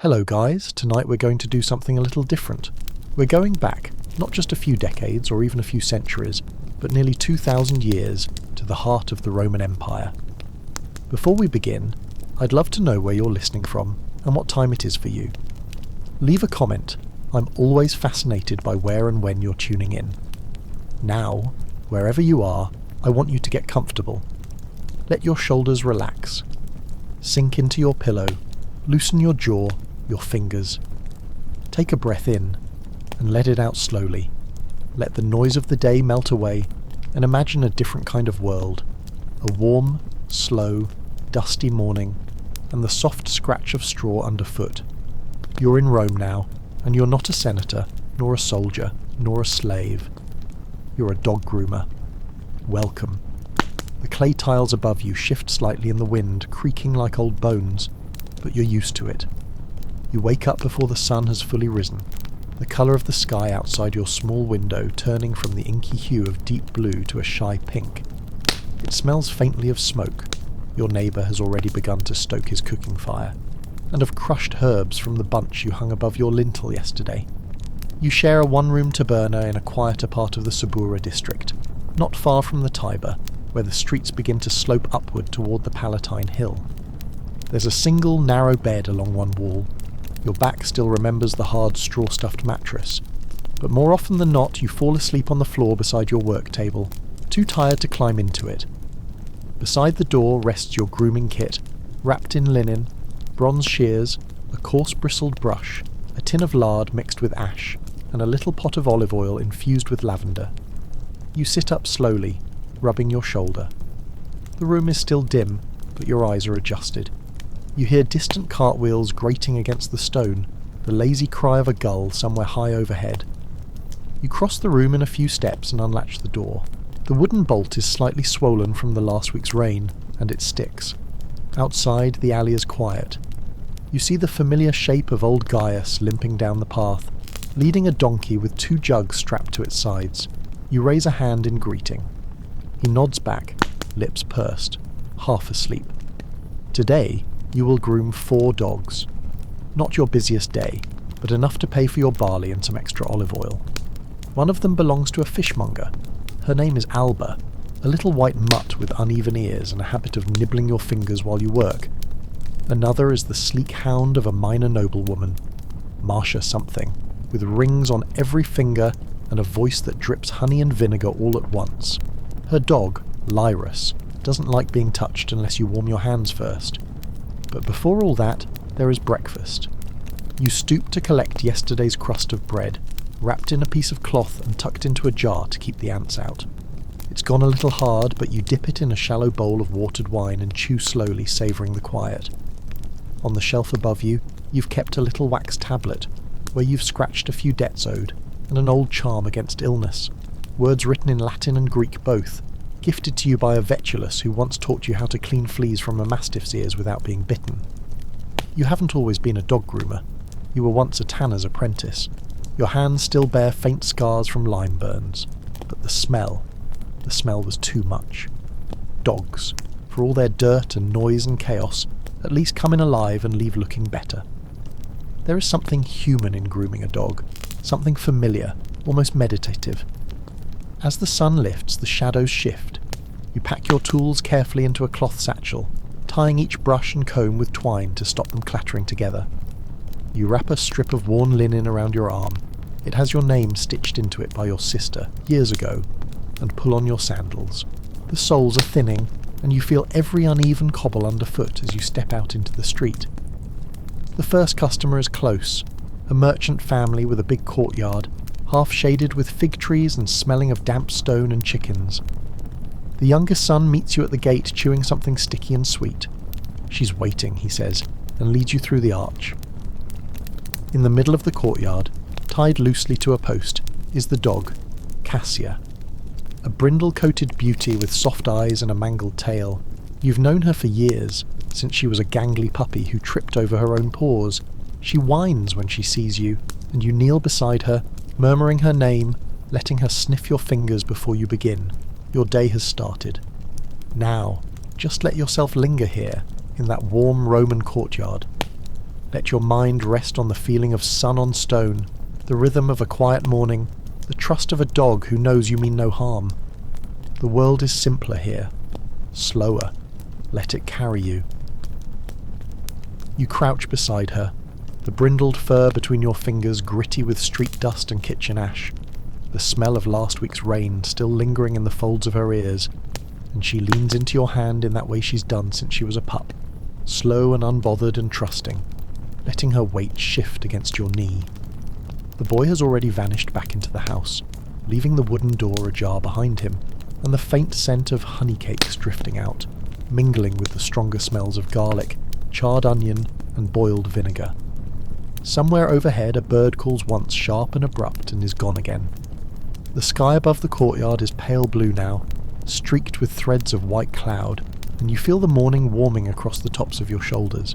Hello guys, tonight we're going to do something a little different. We're going back, not just a few decades or even a few centuries, but nearly 2,000 years to the heart of the Roman Empire. Before we begin, I'd love to know where you're listening from and what time it is for you. Leave a comment. I'm always fascinated by where and when you're tuning in. Now, wherever you are, I want you to get comfortable. Let your shoulders relax. Sink into your pillow. Loosen your jaw, your fingers. Take a breath in and let it out slowly. Let the noise of the day melt away and imagine a different kind of world. A warm, slow, dusty morning and the soft scratch of straw underfoot. You're in Rome now, and you're not a senator, nor a soldier, nor a slave. You're a dog groomer. Welcome. The clay tiles above you shift slightly in the wind, creaking like old bones, but you're used to it. You wake up before the sun has fully risen, the colour of the sky outside your small window turning from the inky hue of deep blue to a shy pink. It smells faintly of smoke. Your neighbour has already begun to stoke his cooking fire, and of crushed herbs from the bunch you hung above your lintel yesterday. You share a one-room taberna in a quieter part of the Subura district, not far from the Tiber, where the streets begin to slope upward toward the Palatine Hill. There's a single narrow bed along one wall. Your back still remembers the hard straw-stuffed mattress, but more often than not you fall asleep on the floor beside your work table, too tired to climb into it. Beside the door rests your grooming kit, wrapped in linen, bronze shears, a coarse bristled brush, a tin of lard mixed with ash, and a little pot of olive oil infused with lavender. You sit up slowly, rubbing your shoulder. The room is still dim, but your eyes are adjusted. You hear distant cartwheels grating against the stone, the lazy cry of a gull somewhere high overhead. You cross the room in a few steps and unlatch the door. The wooden bolt is slightly swollen from the last week's rain, and it sticks. Outside, the alley is quiet. You see the familiar shape of old Gaius limping down the path, leading a donkey with two jugs strapped to its sides. You raise a hand in greeting. He nods back, lips pursed, half asleep. Today, you will groom 4 dogs. Not your busiest day, but enough to pay for your barley and some extra olive oil. One of them belongs to a fishmonger. Her name is Alba, a little white mutt with uneven ears and a habit of nibbling your fingers while you work. Another is the sleek hound of a minor noblewoman, Marcia something, with rings on every finger and a voice that drips honey and vinegar all at once. Her dog, Lyrus, doesn't like being touched unless you warm your hands first. But before all that, there is breakfast. You stoop to collect yesterday's crust of bread, wrapped in a piece of cloth and tucked into a jar to keep the ants out. It's gone a little hard, but you dip it in a shallow bowl of watered wine and chew slowly, savouring the quiet. On the shelf above you, you've kept a little wax tablet, where you've scratched a few debts owed, and an old charm against illness, words written in Latin and Greek both, gifted to you by a vetulus who once taught you how to clean fleas from a mastiff's ears without being bitten. You haven't always been a dog groomer. You were once a tanner's apprentice. Your hands still bear faint scars from lime burns. But the smell was too much. Dogs, for all their dirt and noise and chaos, at least come in alive and leave looking better. There is something human in grooming a dog, something familiar, almost meditative. As the sun lifts, the shadows shift. You pack your tools carefully into a cloth satchel, tying each brush and comb with twine to stop them clattering together. You wrap a strip of worn linen around your arm. It has your name stitched into it by your sister, years ago, and pull on your sandals. The soles are thinning, and you feel every uneven cobble underfoot as you step out into the street. The first customer is close, a merchant family with a big courtyard, half shaded with fig trees and smelling of damp stone and chickens. The youngest son meets you at the gate chewing something sticky and sweet. She's waiting, he says, and leads you through the arch. In the middle of the courtyard, tied loosely to a post, is the dog, Cassia. A brindle-coated beauty with soft eyes and a mangled tail. You've known her for years, since she was a gangly puppy who tripped over her own paws. She whines when she sees you, and you kneel beside her, murmuring her name, letting her sniff your fingers before you begin. Your day has started. Now, just let yourself linger here, in that warm Roman courtyard. Let your mind rest on the feeling of sun on stone, the rhythm of a quiet morning, the trust of a dog who knows you mean no harm. The world is simpler here, slower. Let it carry you. You crouch beside her, the brindled fur between your fingers gritty with street dust and kitchen ash, the smell of last week's rain still lingering in the folds of her ears, and she leans into your hand in that way she's done since she was a pup, slow and unbothered and trusting, letting her weight shift against your knee. The boy has already vanished back into the house, leaving the wooden door ajar behind him, and the faint scent of honey cakes drifting out, mingling with the stronger smells of garlic, charred onion, and boiled vinegar. Somewhere overhead a bird calls once sharp and abrupt and is gone again. The sky above the courtyard is pale blue now, streaked with threads of white cloud, and you feel the morning warming across the tops of your shoulders.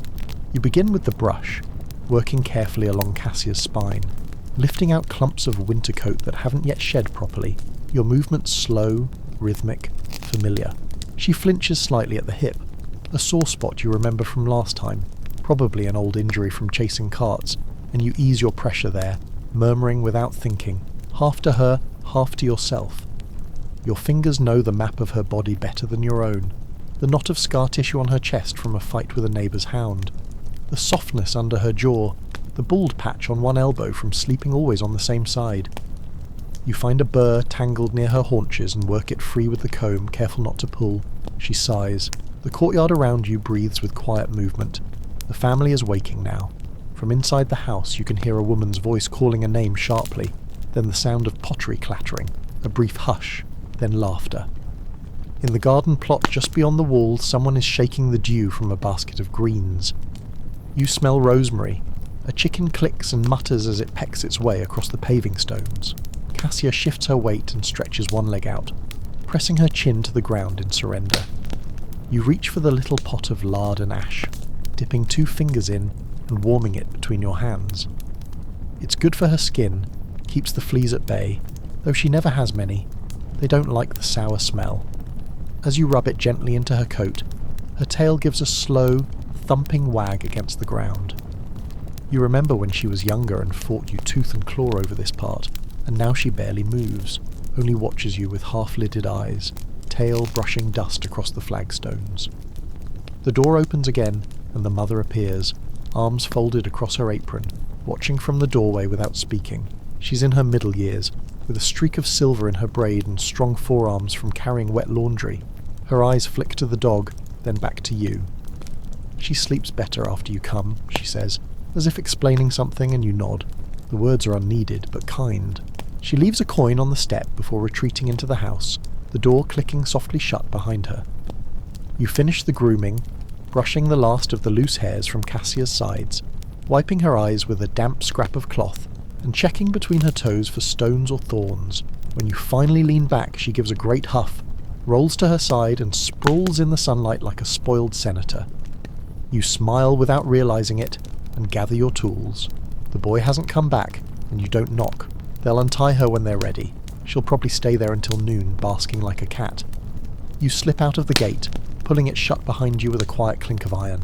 You begin with the brush, working carefully along Cassia's spine, lifting out clumps of winter coat that haven't yet shed properly, your movements slow, rhythmic, familiar. She flinches slightly at the hip, a sore spot you remember from last time, probably an old injury from chasing carts, and you ease your pressure there, murmuring without thinking, half to her, half to yourself. Your fingers know the map of her body better than your own, the knot of scar tissue on her chest from a fight with a neighbour's hound, the softness under her jaw, the bald patch on one elbow from sleeping always on the same side. You find a burr tangled near her haunches and work it free with the comb, careful not to pull. She sighs. The courtyard around you breathes with quiet movement. The family is waking now. From inside the house you can hear a woman's voice calling a name sharply, then the sound of pottery clattering, a brief hush, then laughter. In the garden plot just beyond the wall someone is shaking the dew from a basket of greens. You smell rosemary. A chicken clicks and mutters as it pecks its way across the paving stones. Cassia shifts her weight and stretches one leg out, pressing her chin to the ground in surrender. You reach for the little pot of lard and ash, dipping 2 fingers in and warming it between your hands. It's good for her skin, keeps the fleas at bay, though she never has many. They don't like the sour smell. As you rub it gently into her coat, her tail gives a slow, thumping wag against the ground. You remember when she was younger and fought you tooth and claw over this part, and now she barely moves, only watches you with half-lidded eyes, tail brushing dust across the flagstones. The door opens again, and the mother appears, arms folded across her apron, watching from the doorway without speaking. She's in her middle years, with a streak of silver in her braid and strong forearms from carrying wet laundry. Her eyes flick to the dog, then back to you. She sleeps better after you come, she says, as if explaining something, and you nod. The words are unneeded, but kind. She leaves a coin on the step before retreating into the house, the door clicking softly shut behind her. You finish the grooming, brushing the last of the loose hairs from Cassia's sides, wiping her eyes with a damp scrap of cloth, and checking between her toes for stones or thorns. When you finally lean back, she gives a great huff, rolls to her side, and sprawls in the sunlight like a spoiled senator. You smile without realizing it, and gather your tools. The boy hasn't come back, and you don't knock. They'll untie her when they're ready. She'll probably stay there until noon, basking like a cat. You slip out of the gate, pulling it shut behind you with a quiet clink of iron.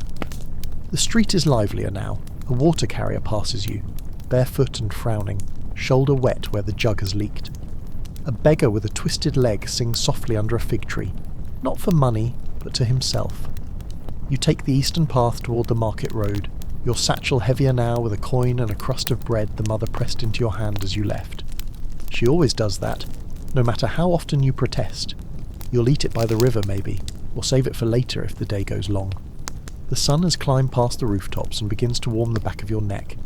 The street is livelier now. A water carrier passes you, barefoot and frowning, shoulder wet where the jug has leaked. A beggar with a twisted leg sings softly under a fig tree, not for money, but to himself. You take the eastern path toward the market road, your satchel heavier now with a coin and a crust of bread the mother pressed into your hand as you left. She always does that, no matter how often you protest. You'll eat it by the river maybe, or save it for later if the day goes long. The sun has climbed past the rooftops and begins to warm the back of your neck.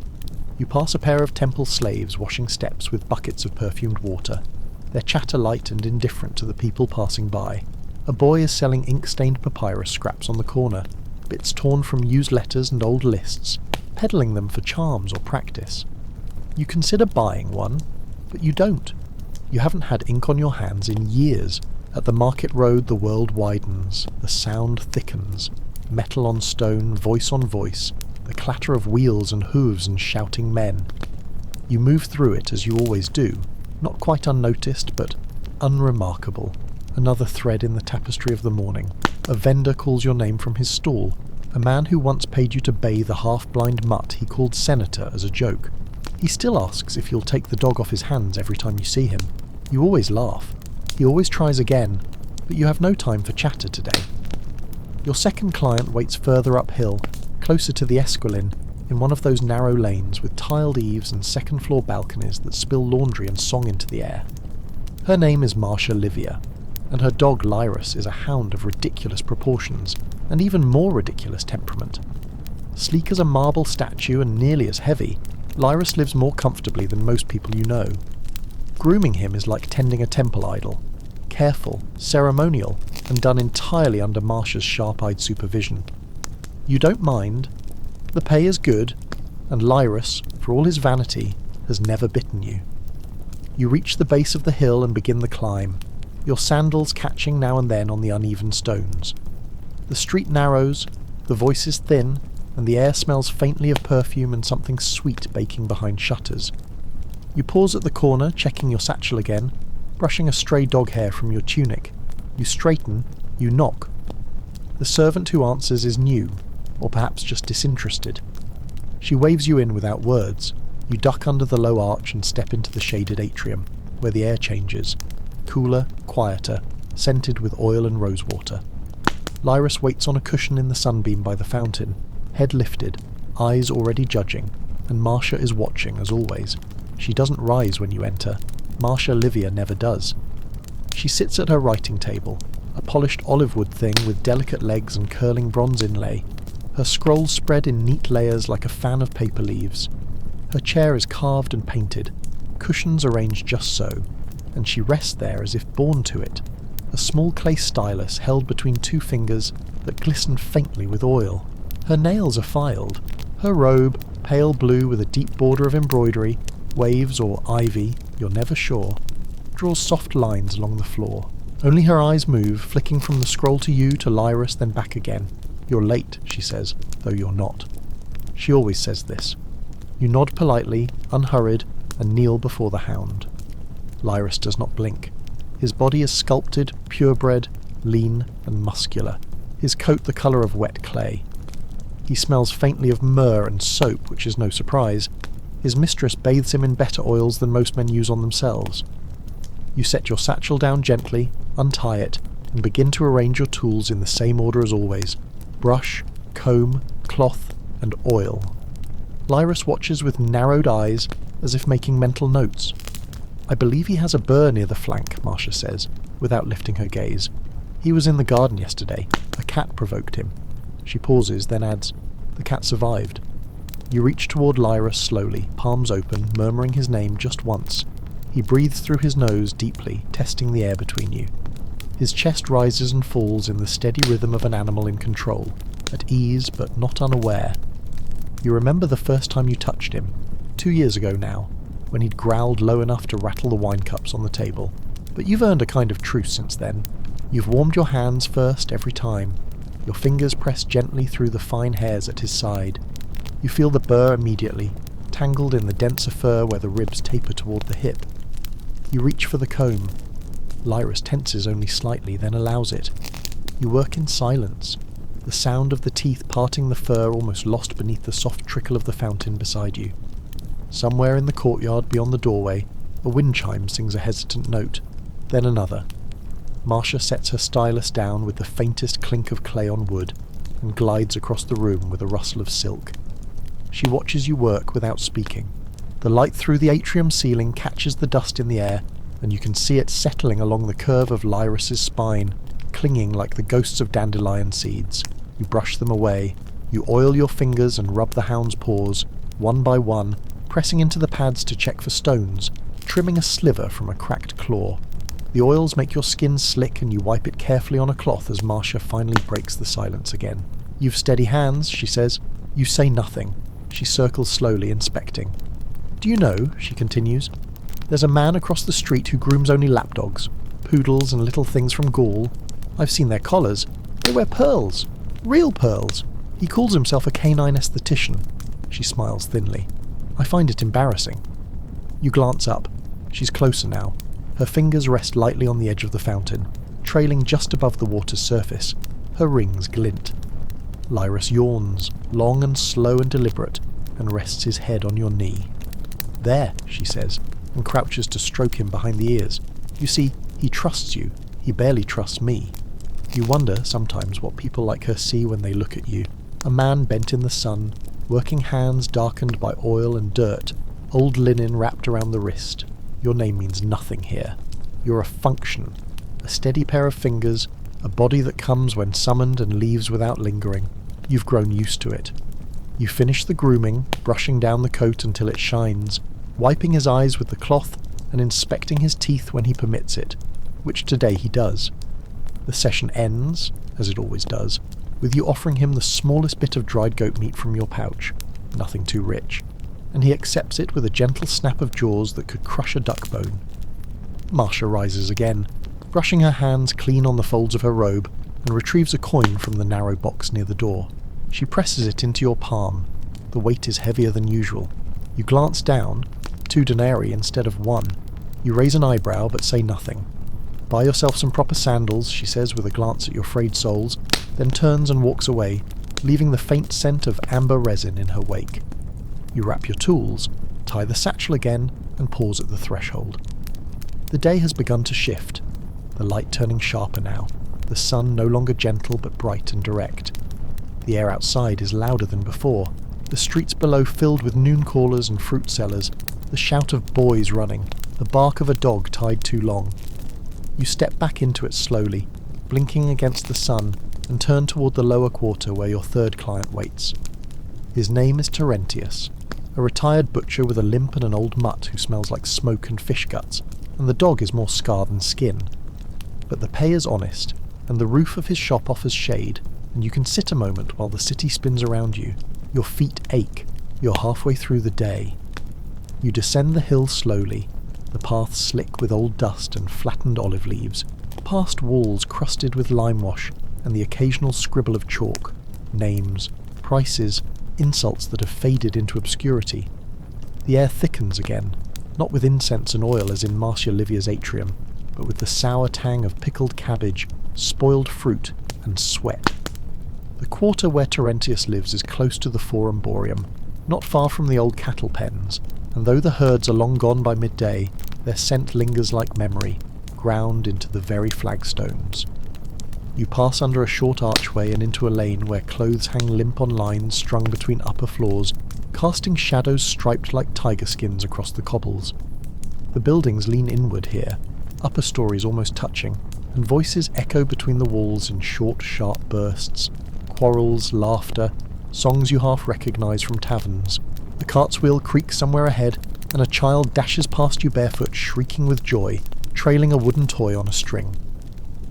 You pass a pair of temple slaves washing steps with buckets of perfumed water, their chatter light and indifferent to the people passing by. A boy is selling ink-stained papyrus scraps on the corner, bits torn from used letters and old lists, peddling them for charms or practice. You consider buying one, but you don't. You haven't had ink on your hands in years. At the market road the world widens, the sound thickens, metal on stone, voice on voice, the clatter of wheels and hooves and shouting men. You move through it as you always do, not quite unnoticed, but unremarkable. Another thread in the tapestry of the morning. A vendor calls your name from his stall, A man who once paid you to bathe a half-blind mutt he called Senator as a joke. He still asks if you'll take the dog off his hands every time you see him. You always laugh. He always tries again, but you have no time for chatter today. Your second client waits further uphill, closer to the Esquilin, in one of those narrow lanes with tiled eaves and second-floor balconies that spill laundry and song into the air. Her name is Marcia Livia, and her dog Lyrus is a hound of ridiculous proportions, and even more ridiculous temperament. Sleek as a marble statue and nearly as heavy, Lyrus lives more comfortably than most people you know. Grooming him is like tending a temple idol, careful, ceremonial, and done entirely under Marcia's sharp-eyed supervision. You don't mind. The pay is good, and Lyrus, for all his vanity, has never bitten you. You reach the base of the hill and begin the climb, your sandals catching now and then on the uneven stones. The street narrows, the voice is thin, and the air smells faintly of perfume and something sweet baking behind shutters. You pause at the corner, checking your satchel again, brushing a stray dog hair from your tunic. You straighten, you knock. The servant who answers is new, or perhaps just disinterested. She waves you in without words. You duck under the low arch and step into the shaded atrium, where the air changes, cooler, quieter, scented with oil and rosewater. Lyrus waits on a cushion in the sunbeam by the fountain, head lifted, eyes already judging, and Marcia is watching as always. She doesn't rise when you enter. Marcia Livia never does. She sits at her writing table, a polished olive wood thing with delicate legs and curling bronze inlay, her scrolls spread in neat layers like a fan of paper leaves. Her chair is carved and painted, cushions arranged just so, and she rests there as if born to it, a small clay stylus held between two fingers that glisten faintly with oil. Her nails are filed. Her robe, pale blue with a deep border of embroidery, waves or ivy, you're never sure, draws soft lines along the floor. Only her eyes move, flicking from the scroll to you, to Lyrus, then back again. You're late, she says, though you're not. She always says this. You nod politely, unhurried, and kneel before the hound. Lyrus does not blink. His body is sculpted, purebred, lean, and muscular, his coat the colour of wet clay. He smells faintly of myrrh and soap, which is no surprise. His mistress bathes him in better oils than most men use on themselves. You set your satchel down gently, untie it, and begin to arrange your tools in the same order as always: brush, comb, cloth, and oil. Lyrus watches with narrowed eyes, as if making mental notes. I believe he has a burr near the flank, Marcia says, without lifting her gaze. He was in the garden yesterday. A cat provoked him. She pauses, then adds, the cat survived. You reach toward Lyrus slowly, palms open, murmuring his name just once. He breathes through his nose deeply, testing the air between you. His chest rises and falls in the steady rhythm of an animal in control, at ease but not unaware. You remember the first time you touched him, 2 years ago now, when he'd growled low enough to rattle the wine cups on the table. But you've earned a kind of truce since then. You've warmed your hands first every time. Your fingers press gently through the fine hairs at his side. You feel the burr immediately, tangled in the denser fur where the ribs taper toward the hip. You reach for the comb. Lyrus tenses only slightly, then allows it. You work in silence, the sound of the teeth parting the fur almost lost beneath the soft trickle of the fountain beside you. Somewhere in the courtyard beyond the doorway, a wind chime sings a hesitant note, then another. Marcia sets her stylus down with the faintest clink of clay on wood, and glides across the room with a rustle of silk. She watches you work without speaking. The light through the atrium ceiling catches the dust in the air, and you can see it settling along the curve of Lyrus's spine, clinging like the ghosts of dandelion seeds. You brush them away. You oil your fingers and rub the hound's paws, one by one, pressing into the pads to check for stones, trimming a sliver from a cracked claw. The oils make your skin slick and you wipe it carefully on a cloth as Marcia finally breaks the silence again. You've steady hands, she says. You say nothing. She circles slowly, inspecting. Do you know, she continues, there's a man across the street who grooms only lapdogs, poodles and little things from Gaul. I've seen their collars. They wear pearls. Real pearls. He calls himself a canine esthetician. She smiles thinly. I find it embarrassing. You glance up. She's closer now. Her fingers rest lightly on the edge of the fountain, trailing just above the water's surface. Her rings glint. Lyrus yawns, long and slow and deliberate, and rests his head on your knee. "There," she says, and crouches to stroke him behind the ears. "You see, he trusts you. He barely trusts me." You wonder sometimes what people like her see when they look at you. A man bent in the sun, working hands darkened by oil and dirt, old linen wrapped around the wrist. Your name means nothing here. You're a function, a steady pair of fingers, a body that comes when summoned and leaves without lingering. You've grown used to it. You finish the grooming, brushing down the coat until it shines, wiping his eyes with the cloth and inspecting his teeth when he permits it, which today he does. The session ends, as it always does, with you offering him the smallest bit of dried goat meat from your pouch, nothing too rich, and he accepts it with a gentle snap of jaws that could crush a duck bone. Marcia rises again, brushing her hands clean on the folds of her robe, and retrieves a coin from the narrow box near the door. She presses it into your palm. The weight is heavier than usual. You glance down, 2 denarii instead of 1. You raise an eyebrow but say nothing. "Buy yourself some proper sandals," she says with a glance at your frayed soles, then turns and walks away, leaving the faint scent of amber resin in her wake. You wrap your tools, tie the satchel again, and pause at the threshold. The day has begun to shift, the light turning sharper now, the sun no longer gentle but bright and direct. The air outside is louder than before, the streets below filled with noon callers and fruit sellers, the shout of boys running, the bark of a dog tied too long. You step back into it slowly, blinking against the sun, and turn toward the lower quarter where your third client waits. His name is Terentius, a retired butcher with a limp and an old mutt who smells like smoke and fish guts, and the dog is more scar than skin. But the pay is honest, and the roof of his shop offers shade, and you can sit a moment while the city spins around you. Your feet ache. You're halfway through the day. You descend the hill slowly, the path slick with old dust and flattened olive leaves, past walls crusted with lime wash and the occasional scribble of chalk, names, prices, insults that have faded into obscurity. The air thickens again, not with incense and oil as in Marcia Livia's atrium, but with the sour tang of pickled cabbage, spoiled fruit, and sweat. The quarter where Terentius lives is close to the Forum Boreum, not far from the old cattle pens, and though the herds are long gone by midday, their scent lingers like memory, ground into the very flagstones. You pass under a short archway and into a lane where clothes hang limp on lines strung between upper floors, casting shadows striped like tiger skins across the cobbles. The buildings lean inward here, upper stories almost touching, and voices echo between the walls in short, sharp bursts. Quarrels, laughter, songs you half recognise from taverns. The cart's wheel creaks somewhere ahead, and a child dashes past you barefoot, shrieking with joy, trailing a wooden toy on a string.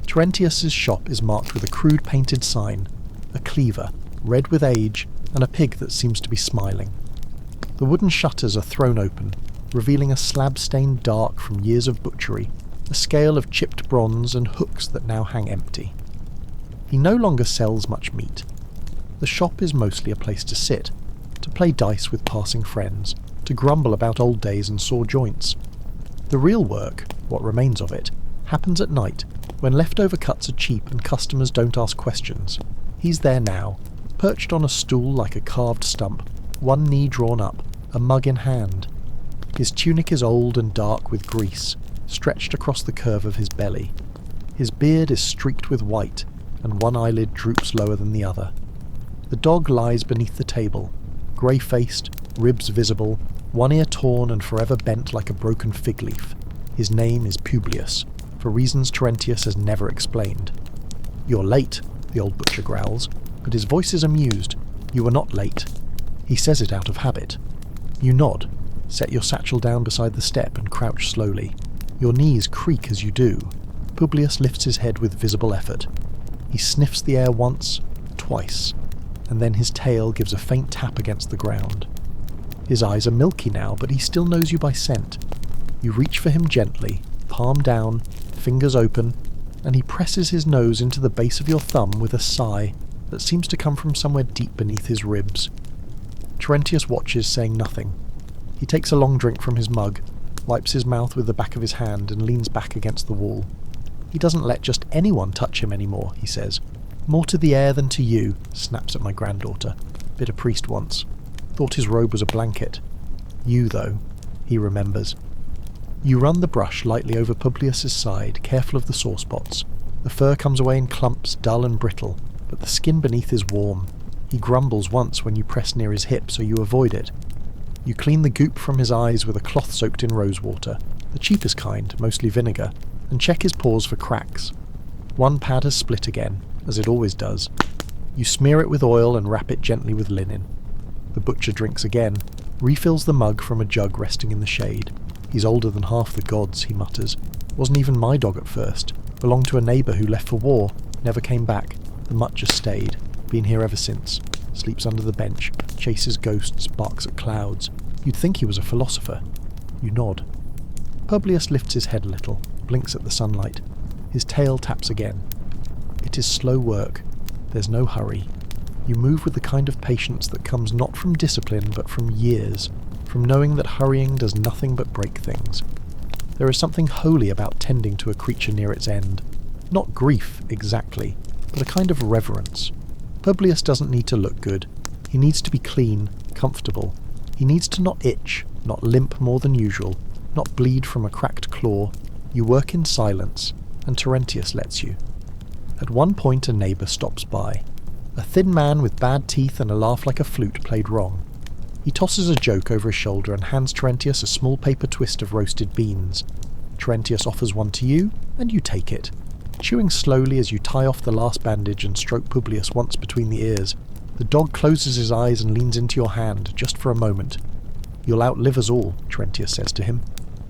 Terentius's shop is marked with a crude painted sign, a cleaver, red with age, and a pig that seems to be smiling. The wooden shutters are thrown open, revealing a slab-stained dark from years of butchery, a scale of chipped bronze and hooks that now hang empty. He no longer sells much meat. The shop is mostly a place to sit, to play dice with passing friends, to grumble about old days and sore joints. The real work, what remains of it, happens at night, when leftover cuts are cheap and customers don't ask questions. He's there now, perched on a stool like a carved stump, one knee drawn up, a mug in hand. His tunic is old and dark with grease, stretched across the curve of his belly. His beard is streaked with white, and one eyelid droops lower than the other. The dog lies beneath the table, grey-faced, ribs visible, one ear torn and forever bent like a broken fig leaf. His name is Publius, for reasons Terentius has never explained. "You're late," the old butcher growls, but his voice is amused. "You were not late." He says it out of habit. You nod, set your satchel down beside the step and crouch slowly. Your knees creak as you do. Publius lifts his head with visible effort. He sniffs the air once, twice, and then his tail gives a faint tap against the ground. His eyes are milky now, but he still knows you by scent. You reach for him gently, palm down, fingers open, and he presses his nose into the base of your thumb with a sigh that seems to come from somewhere deep beneath his ribs. Terentius watches, saying nothing. He takes a long drink from his mug, wipes his mouth with the back of his hand, and leans back against the wall. He doesn't let just anyone touch him anymore, he says. "More to the air than to you," snaps at my granddaughter. "Bit a priest once. Thought his robe was a blanket. You, though," he remembers. You run the brush lightly over Publius's side, careful of the sore spots. The fur comes away in clumps, dull and brittle, but the skin beneath is warm. He grumbles once when you press near his hip, so you avoid it. You clean the goop from his eyes with a cloth soaked in rosewater, the cheapest kind, mostly vinegar, and check his paws for cracks. One pad has split again, as it always does. You smear it with oil and wrap it gently with linen. The butcher drinks again, refills the mug from a jug resting in the shade. "He's older than half the gods," he mutters. "Wasn't even my dog at first. Belonged to a neighbour who left for war, never came back. The mutt just stayed. Been here ever since. Sleeps under the bench, chases ghosts, barks at clouds. You'd think he was a philosopher." You nod. Publius lifts his head a little, blinks at the sunlight. His tail taps again. It is slow work. There's no hurry. You move with the kind of patience that comes not from discipline but from years, from knowing that hurrying does nothing but break things. There is something holy about tending to a creature near its end. Not grief, exactly, but a kind of reverence. Publius doesn't need to look good. He needs to be clean, comfortable. He needs to not itch, not limp more than usual, not bleed from a cracked claw. You work in silence, and Terentius lets you. At one point a neighbour stops by. A thin man with bad teeth and a laugh like a flute played wrong. He tosses a joke over his shoulder and hands Terentius a small paper twist of roasted beans. Terentius offers one to you, and you take it, chewing slowly as you tie off the last bandage and stroke Publius once between the ears. The dog closes his eyes and leans into your hand, just for a moment. "You'll outlive us all," Terentius says to him.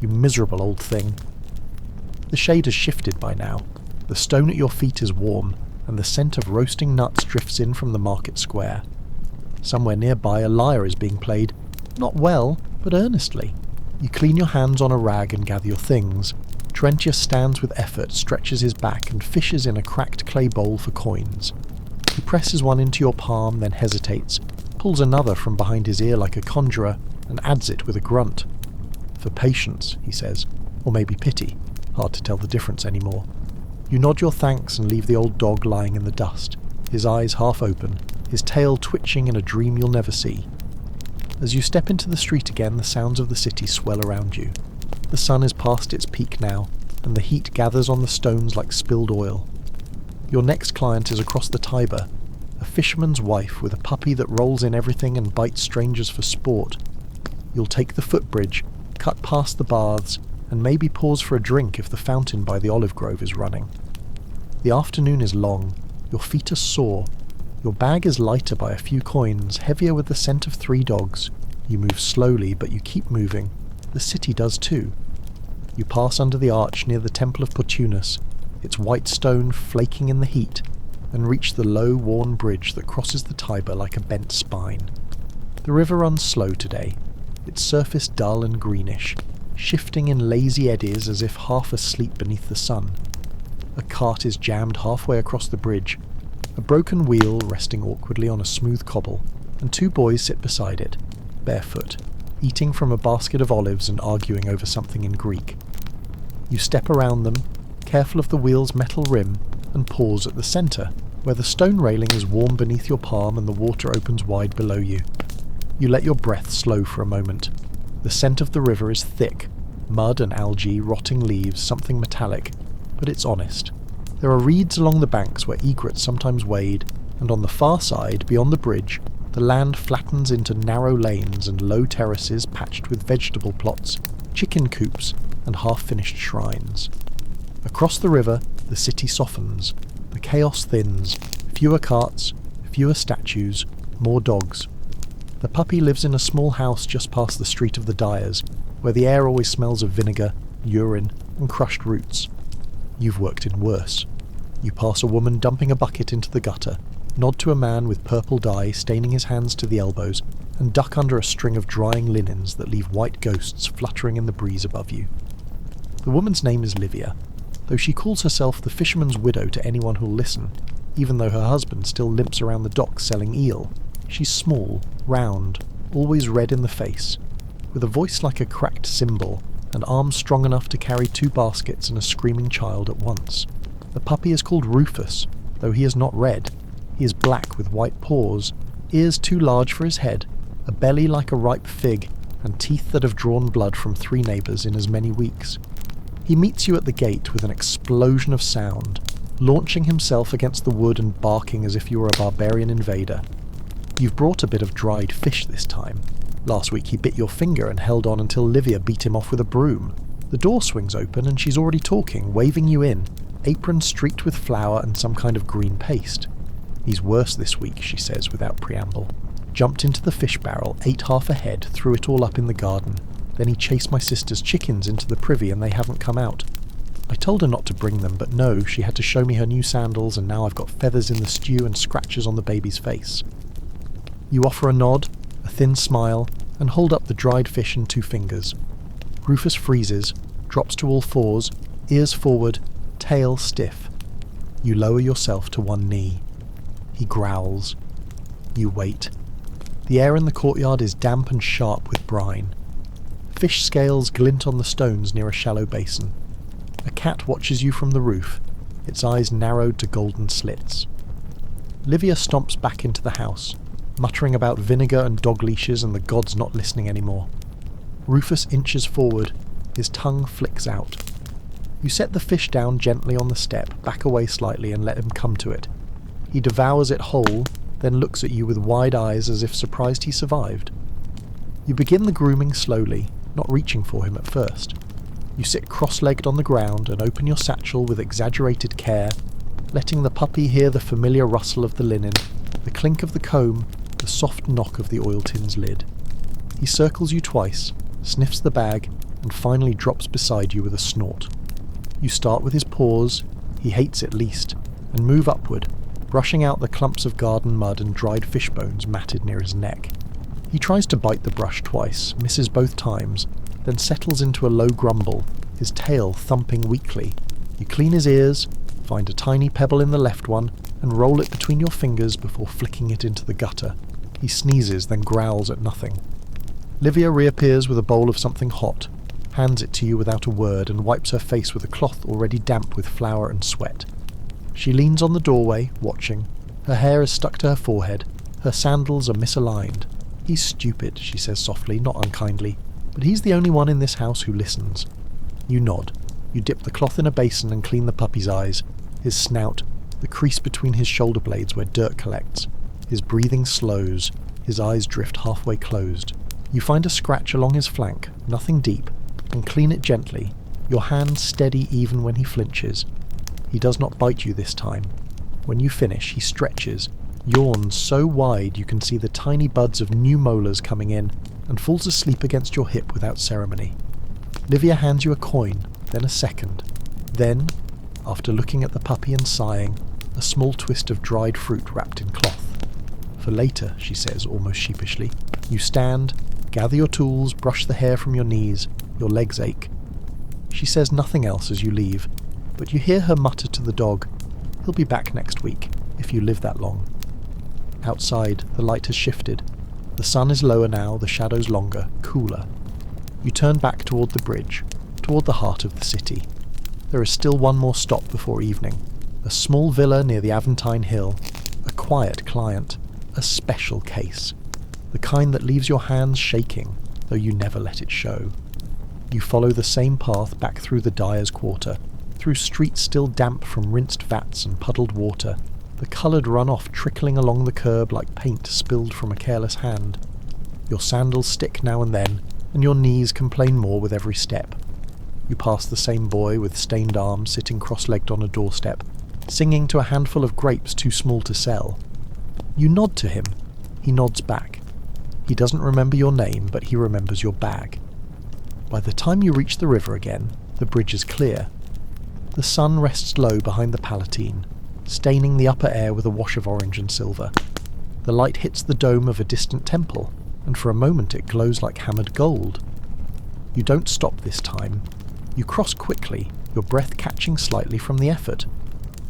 "You miserable old thing." The shade has shifted by now. The stone at your feet is warm, and the scent of roasting nuts drifts in from the market square. Somewhere nearby a lyre is being played, not well, but earnestly. You clean your hands on a rag and gather your things. Terentius stands with effort, stretches his back, and fishes in a cracked clay bowl for coins. He presses one into your palm, then hesitates, pulls another from behind his ear like a conjurer, and adds it with a grunt. "For patience," he says, or maybe pity. Hard to tell the difference anymore. You nod your thanks and leave the old dog lying in the dust, his eyes half open, his tail twitching in a dream you'll never see. As you step into the street again, the sounds of the city swell around you. The sun is past its peak now, and the heat gathers on the stones like spilled oil. Your next client is across the Tiber, a fisherman's wife with a puppy that rolls in everything and bites strangers for sport. You'll take the footbridge, cut past the baths, and maybe pause for a drink if the fountain by the olive grove is running. The afternoon is long, your feet are sore, your bag is lighter by a few coins, heavier with the scent of 3 dogs. You move slowly, but you keep moving. The city does too. You pass under the arch near the Temple of Portunus, its white stone flaking in the heat, and reach the low, worn bridge that crosses the Tiber like a bent spine. The river runs slow today, its surface dull and greenish, shifting in lazy eddies as if half asleep beneath the sun. A cart is jammed halfway across the bridge, a broken wheel resting awkwardly on a smooth cobble, and 2 boys sit beside it, barefoot, eating from a basket of olives and arguing over something in Greek. You step around them, careful of the wheel's metal rim, and pause at the centre, where the stone railing is warm beneath your palm and the water opens wide below you. You let your breath slow for a moment. The scent of the river is thick, mud and algae, rotting leaves, something metallic, but it's honest. There are reeds along the banks where egrets sometimes wade, and on the far side, beyond the bridge, the land flattens into narrow lanes and low terraces patched with vegetable plots, chicken coops, and half-finished shrines. Across the river, the city softens. The chaos thins. Fewer carts, fewer statues, more dogs. The puppy lives in a small house just past the Street of the Dyers, where the air always smells of vinegar, urine, and crushed roots. You've worked in worse. You pass a woman dumping a bucket into the gutter, nod to a man with purple dye staining his hands to the elbows, and duck under a string of drying linens that leave white ghosts fluttering in the breeze above you. The woman's name is Livia, though she calls herself the fisherman's widow to anyone who'll listen, even though her husband still limps around the docks selling eel. She's small, round, always red in the face, with a voice like a cracked cymbal, and arms strong enough to carry 2 baskets and a screaming child at once. The puppy is called Rufus, though he is not red. He is black with white paws, ears too large for his head, a belly like a ripe fig, and teeth that have drawn blood from 3 neighbours in as many weeks. He meets you at the gate with an explosion of sound, launching himself against the wood and barking as if you were a barbarian invader. You've brought a bit of dried fish this time. Last week he bit your finger and held on until Livia beat him off with a broom. The door swings open and she's already talking, waving you in, apron streaked with flour and some kind of green paste. He's worse this week, she says without preamble. Jumped into the fish barrel, ate half a head, threw it all up in the garden. Then he chased my sister's chickens into the privy and they haven't come out. I told her not to bring them, but no, she had to show me her new sandals and now I've got feathers in the stew and scratches on the baby's face. You offer a nod, a thin smile, and hold up the dried fish in 2 fingers. Rufus freezes, drops to all 4s, ears forward, tail stiff. You lower yourself to 1 knee. He growls. You wait. The air in the courtyard is damp and sharp with brine. Fish scales glint on the stones near a shallow basin. A cat watches you from the roof, its eyes narrowed to golden slits. Livia stomps back into the house, muttering about vinegar and dog leashes and the gods not listening anymore. Rufus inches forward, his tongue flicks out. You set the fish down gently on the step, back away slightly and let him come to it. He devours it whole, then looks at you with wide eyes as if surprised he survived. You begin the grooming slowly, not reaching for him at first. You sit cross-legged on the ground and open your satchel with exaggerated care, letting the puppy hear the familiar rustle of the linen, the clink of the comb, the soft knock of the oil tin's lid. He circles you twice, sniffs the bag, and finally drops beside you with a snort. You start with his paws, he hates it least, and move upward, brushing out the clumps of garden mud and dried fish bones matted near his neck. He tries to bite the brush twice, misses both times, then settles into a low grumble, his tail thumping weakly. You clean his ears, find a tiny pebble in the left one, and roll it between your fingers before flicking it into the gutter. He sneezes, then growls at nothing. Livia reappears with a bowl of something hot, hands it to you without a word, and wipes her face with a cloth already damp with flour and sweat. She leans on the doorway, watching. Her hair is stuck to her forehead. Her sandals are misaligned. He's stupid, she says softly, not unkindly, but he's the only one in this house who listens. You nod. You dip the cloth in a basin and clean the puppy's eyes, his snout, the crease between his shoulder blades where dirt collects. His breathing slows, his eyes drift halfway closed. You find a scratch along his flank, nothing deep, and clean it gently, your hand steady even when he flinches. He does not bite you this time. When you finish, he stretches, yawns so wide you can see the tiny buds of new molars coming in, and falls asleep against your hip without ceremony. Livia hands you a coin, then a second. Then, after looking at the puppy and sighing, a small twist of dried fruit wrapped in cloth. For later, she says almost sheepishly. You stand, gather your tools, brush the hair from your knees, your legs ache. She says nothing else as you leave, but you hear her mutter to the dog, "He'll be back next week, if you live that long." Outside, the light has shifted. The sun is lower now, the shadows longer, cooler. You turn back toward the bridge, toward the heart of the city. There is still one more stop before evening. A small villa near the Aventine Hill. A quiet client. A special case. The kind that leaves your hands shaking, though you never let it show. You follow the same path back through the Dyer's Quarter, through streets still damp from rinsed vats and puddled water, the coloured runoff trickling along the curb like paint spilled from a careless hand. Your sandals stick now and then, and your knees complain more with every step. You pass the same boy with stained arms sitting cross-legged on a doorstep, singing to a handful of grapes too small to sell. You nod to him. He nods back. He doesn't remember your name, but he remembers your bag. By the time you reach the river again, the bridge is clear. The sun rests low behind the Palatine, staining the upper air with a wash of orange and silver. The light hits the dome of a distant temple, and for a moment it glows like hammered gold. You don't stop this time. You cross quickly, your breath catching slightly from the effort.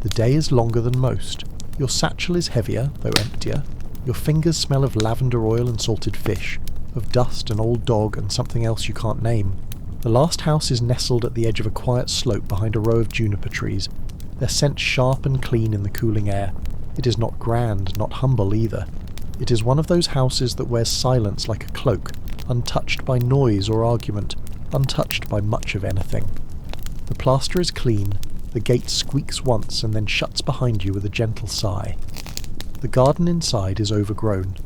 The day is longer than most. Your satchel is heavier, though emptier. Your fingers smell of lavender oil and salted fish, of dust, an old dog, and something else you can't name. The last house is nestled at the edge of a quiet slope behind a row of juniper trees. their scent sharp and clean in the cooling air. It is not grand, not humble either. It is one of those houses that wears silence like a cloak, untouched by noise or argument, untouched by much of anything. The plaster is clean, the gate squeaks once and then shuts behind you with a gentle sigh. The garden inside is overgrown,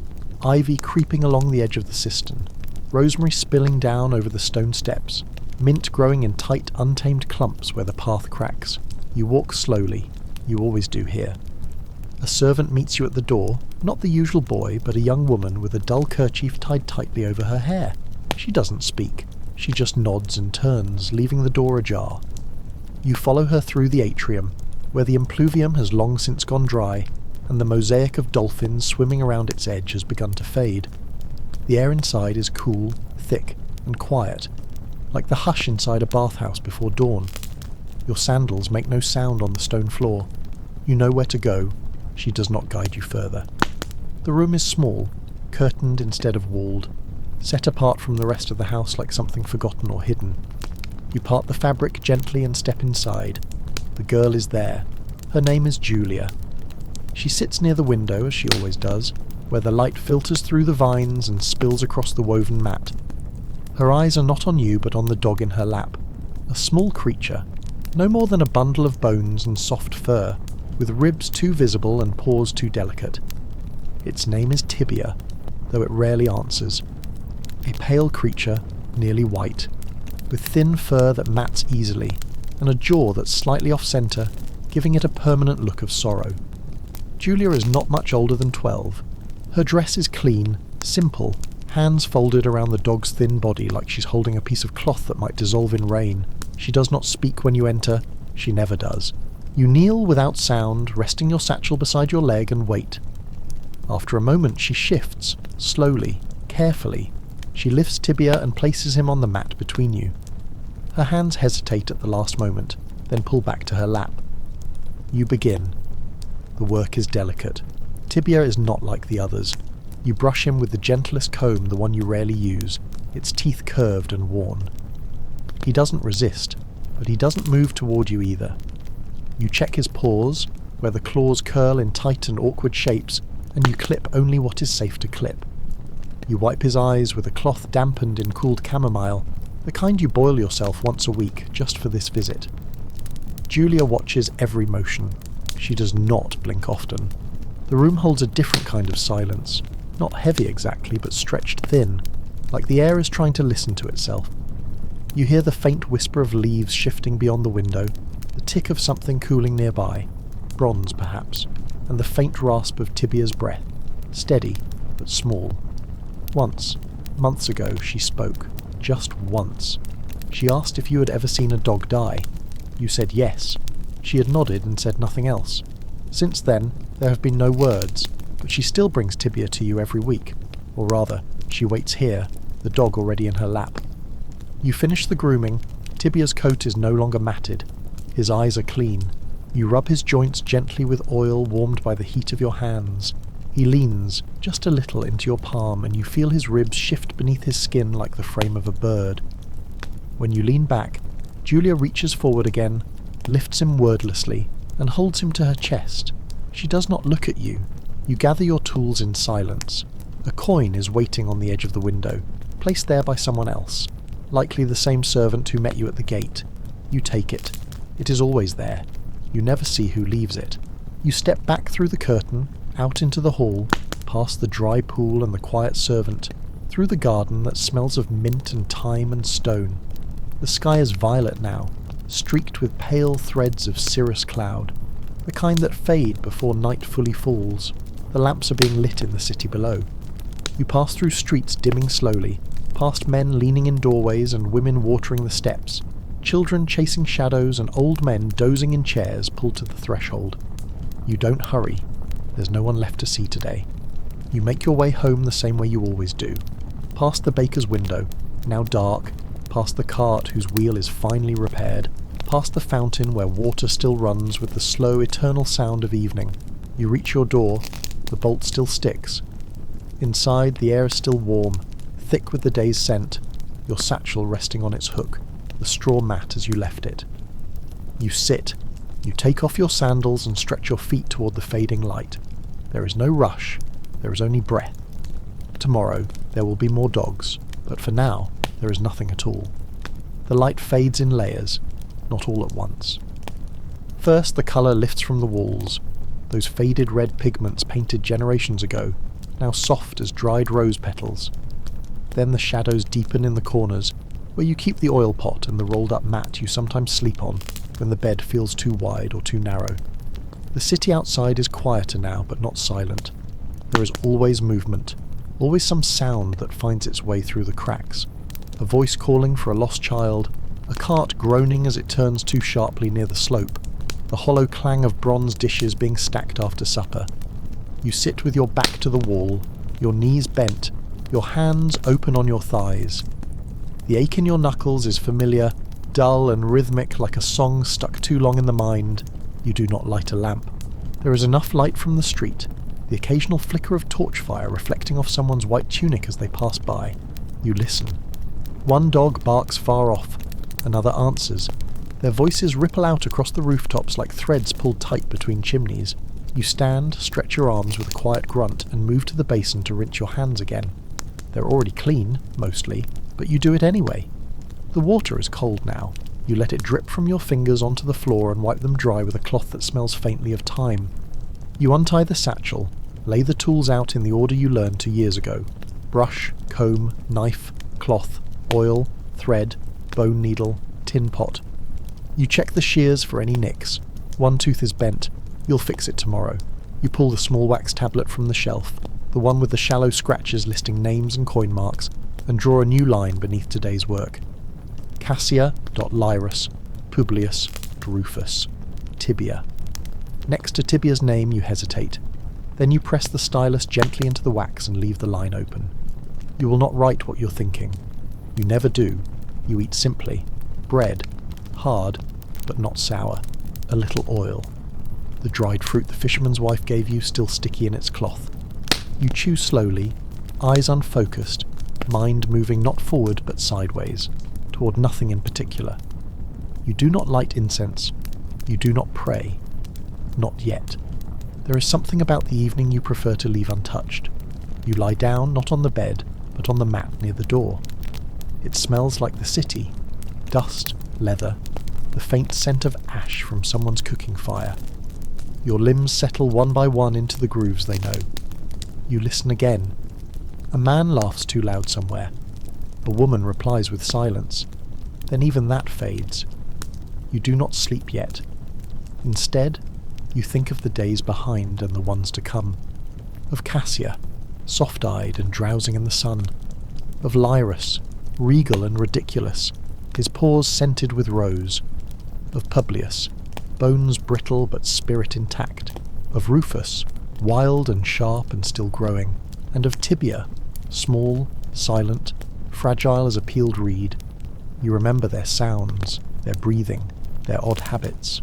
ivy creeping along the edge of the cistern, rosemary spilling down over the stone steps, mint growing in tight, untamed clumps where the path cracks. You walk slowly. You always do here. A servant meets you at the door, not the usual boy, but a young woman with a dull kerchief tied tightly over her hair. She doesn't speak. She just nods and turns, leaving the door ajar. You follow her through the atrium, where the impluvium has long since gone dry, and the mosaic of dolphins swimming around its edge has begun to fade. The air inside is cool, thick, and quiet, like the hush inside a bathhouse before dawn. Your sandals make no sound on the stone floor. You know where to go. She does not guide you further. The room is small, curtained instead of walled, set apart from the rest of the house like something forgotten or hidden. You part the fabric gently and step inside. The girl is there. Her name is Julia. She sits near the window, as she always does, where the light filters through the vines and spills across the woven mat. Her eyes are not on you but on the dog in her lap, a small creature, no more than a bundle of bones and soft fur, with ribs too visible and paws too delicate. Its name is Tibia, though it rarely answers. A pale creature, nearly white, with thin fur that mats easily, and a jaw that's slightly off-centre, giving it a permanent look of sorrow. Julia is not much older than 12. Her dress is clean, simple, hands folded around the dog's thin body like she's holding a piece of cloth that might dissolve in rain. She does not speak when you enter. She never does. You kneel without sound, resting your satchel beside your leg, and wait. After a moment she shifts, slowly, carefully. She lifts Tibia and places him on the mat between you. Her hands hesitate at the last moment, then pull back to her lap. You begin. The work is delicate. Tibia is not like the others. You brush him with the gentlest comb, the one you rarely use, its teeth curved and worn. He doesn't resist, but he doesn't move toward you either. You check his paws, where the claws curl in tight and awkward shapes, and you clip only what is safe to clip. You wipe his eyes with a cloth dampened in cooled chamomile, the kind you boil yourself once a week just for this visit. Julia watches every motion. She does not blink often. The room holds a different kind of silence, not heavy exactly, but stretched thin, like the air is trying to listen to itself. You hear the faint whisper of leaves shifting beyond the window, the tick of something cooling nearby, bronze perhaps, and the faint rasp of Tibia's breath, steady but small. Once, months ago, she spoke, just once. She asked if you had ever seen a dog die. You said yes. She had nodded and said nothing else. Since then, there have been no words, but she still brings Tibia to you every week, or rather, she waits here, the dog already in her lap. You finish the grooming. Tibia's coat is no longer matted. His eyes are clean. You rub his joints gently with oil warmed by the heat of your hands. He leans, just a little, into your palm, and you feel his ribs shift beneath his skin like the frame of a bird. When you lean back, Julia reaches forward again, lifts him wordlessly, and holds him to her chest. She does not look at you. You gather your tools in silence. A coin is waiting on the edge of the window, placed there by someone else, likely the same servant who met you at the gate. You take it. It is always there. You never see who leaves it. You step back through the curtain, out into the hall, past the dry pool and the quiet servant, through the garden that smells of mint and thyme and stone. The sky is violet now, streaked with pale threads of cirrus cloud, the kind that fade before night fully falls. The lamps are being lit in the city below. You pass through streets dimming slowly, past men leaning in doorways and women watering the steps, children chasing shadows and old men dozing in chairs pulled to the threshold. You don't hurry. There's no one left to see today. You make your way home the same way you always do, past the baker's window, now dark, past the cart whose wheel is finely repaired, past the fountain where water still runs with the slow, eternal sound of evening. You reach your door. The bolt still sticks. Inside, the air is still warm, thick with the day's scent, your satchel resting on its hook, the straw mat as you left it. You sit. You take off your sandals and stretch your feet toward the fading light. There is no rush, there is only breath. Tomorrow there will be more dogs, but for now there is nothing at all. The light fades in layers, not all at once. First the colour lifts from the walls, those faded red pigments painted generations ago, now soft as dried rose petals. Then the shadows deepen in the corners, where you keep the oil pot and the rolled-up mat you sometimes sleep on when the bed feels too wide or too narrow. The city outside is quieter now, but not silent. There is always movement, always some sound that finds its way through the cracks. A voice calling for a lost child, a cart groaning as it turns too sharply near the slope, the hollow clang of bronze dishes being stacked after supper. You sit with your back to the wall, your knees bent, your hands open on your thighs. The ache in your knuckles is familiar, dull and rhythmic like a song stuck too long in the mind. You do not light a lamp. There is enough light from the street, the occasional flicker of torch fire reflecting off someone's white tunic as they pass by. You listen. One dog barks far off, another answers. Their voices ripple out across the rooftops like threads pulled tight between chimneys. You stand, stretch your arms with a quiet grunt, and move to the basin to rinse your hands again. They're already clean, mostly, but you do it anyway. The water is cold now. You let it drip from your fingers onto the floor and wipe them dry with a cloth that smells faintly of thyme. You untie the satchel, lay the tools out in the order you learned 2 years ago. Brush, comb, knife, cloth, oil, thread, bone needle, tin pot. You check the shears for any nicks. One tooth is bent. You'll fix it tomorrow. You pull the small wax tablet from the shelf, the one with the shallow scratches listing names and coin marks, and draw a new line beneath today's work. Cassia.Lyrus, Publius, Rufus, Tibia. Next to Tibia's name you hesitate. Then you press the stylus gently into the wax and leave the line open. You will not write what you're thinking. You never do. You eat simply. Bread. Hard, but not sour. A little oil. The dried fruit the fisherman's wife gave you still sticky in its cloth. You chew slowly, eyes unfocused, mind moving not forward but sideways, toward nothing in particular. You do not light incense. You do not pray. Not yet. There is something about the evening you prefer to leave untouched. You lie down not on the bed, but on the mat near the door. It smells like the city. Dust, leather, the faint scent of ash from someone's cooking fire. Your limbs settle one by one into the grooves they know. You listen again. A man laughs too loud somewhere. A woman replies with silence. Then even that fades. You do not sleep yet. Instead, you think of the days behind and the ones to come. Of Cassia, soft-eyed and drowsing in the sun. Of Lyrus, regal and ridiculous, his paws scented with rose. Of Publius, bones brittle but spirit intact. Of Rufus, wild and sharp and still growing. And of Tibia, small, silent, fragile as a peeled reed. You remember their sounds, their breathing, their odd habits.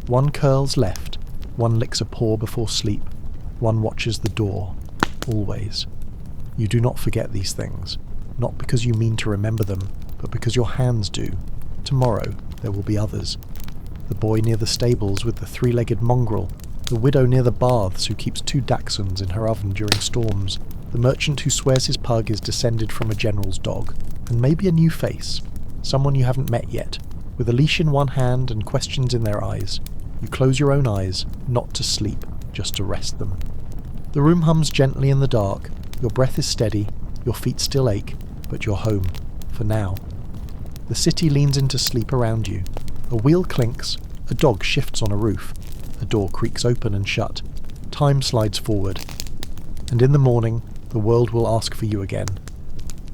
One curls left, one licks a paw before sleep, one watches the door, always. You do not forget these things, not because you mean to remember them, but because your hands do. Tomorrow there will be others. The boy near the stables with the 3-legged mongrel, the widow near the baths who keeps 2 dachshunds in her oven during storms, the merchant who swears his pug is descended from a general's dog, and maybe a new face, someone you haven't met yet, with a leash in one hand and questions in their eyes. You close your own eyes, not to sleep, just to rest them. The room hums gently in the dark, your breath is steady, your feet still ache, but you're home, for now. The city leans into sleep around you. A wheel clinks, a dog shifts on a roof, a door creaks open and shut, time slides forward, and in the morning the world will ask for you again.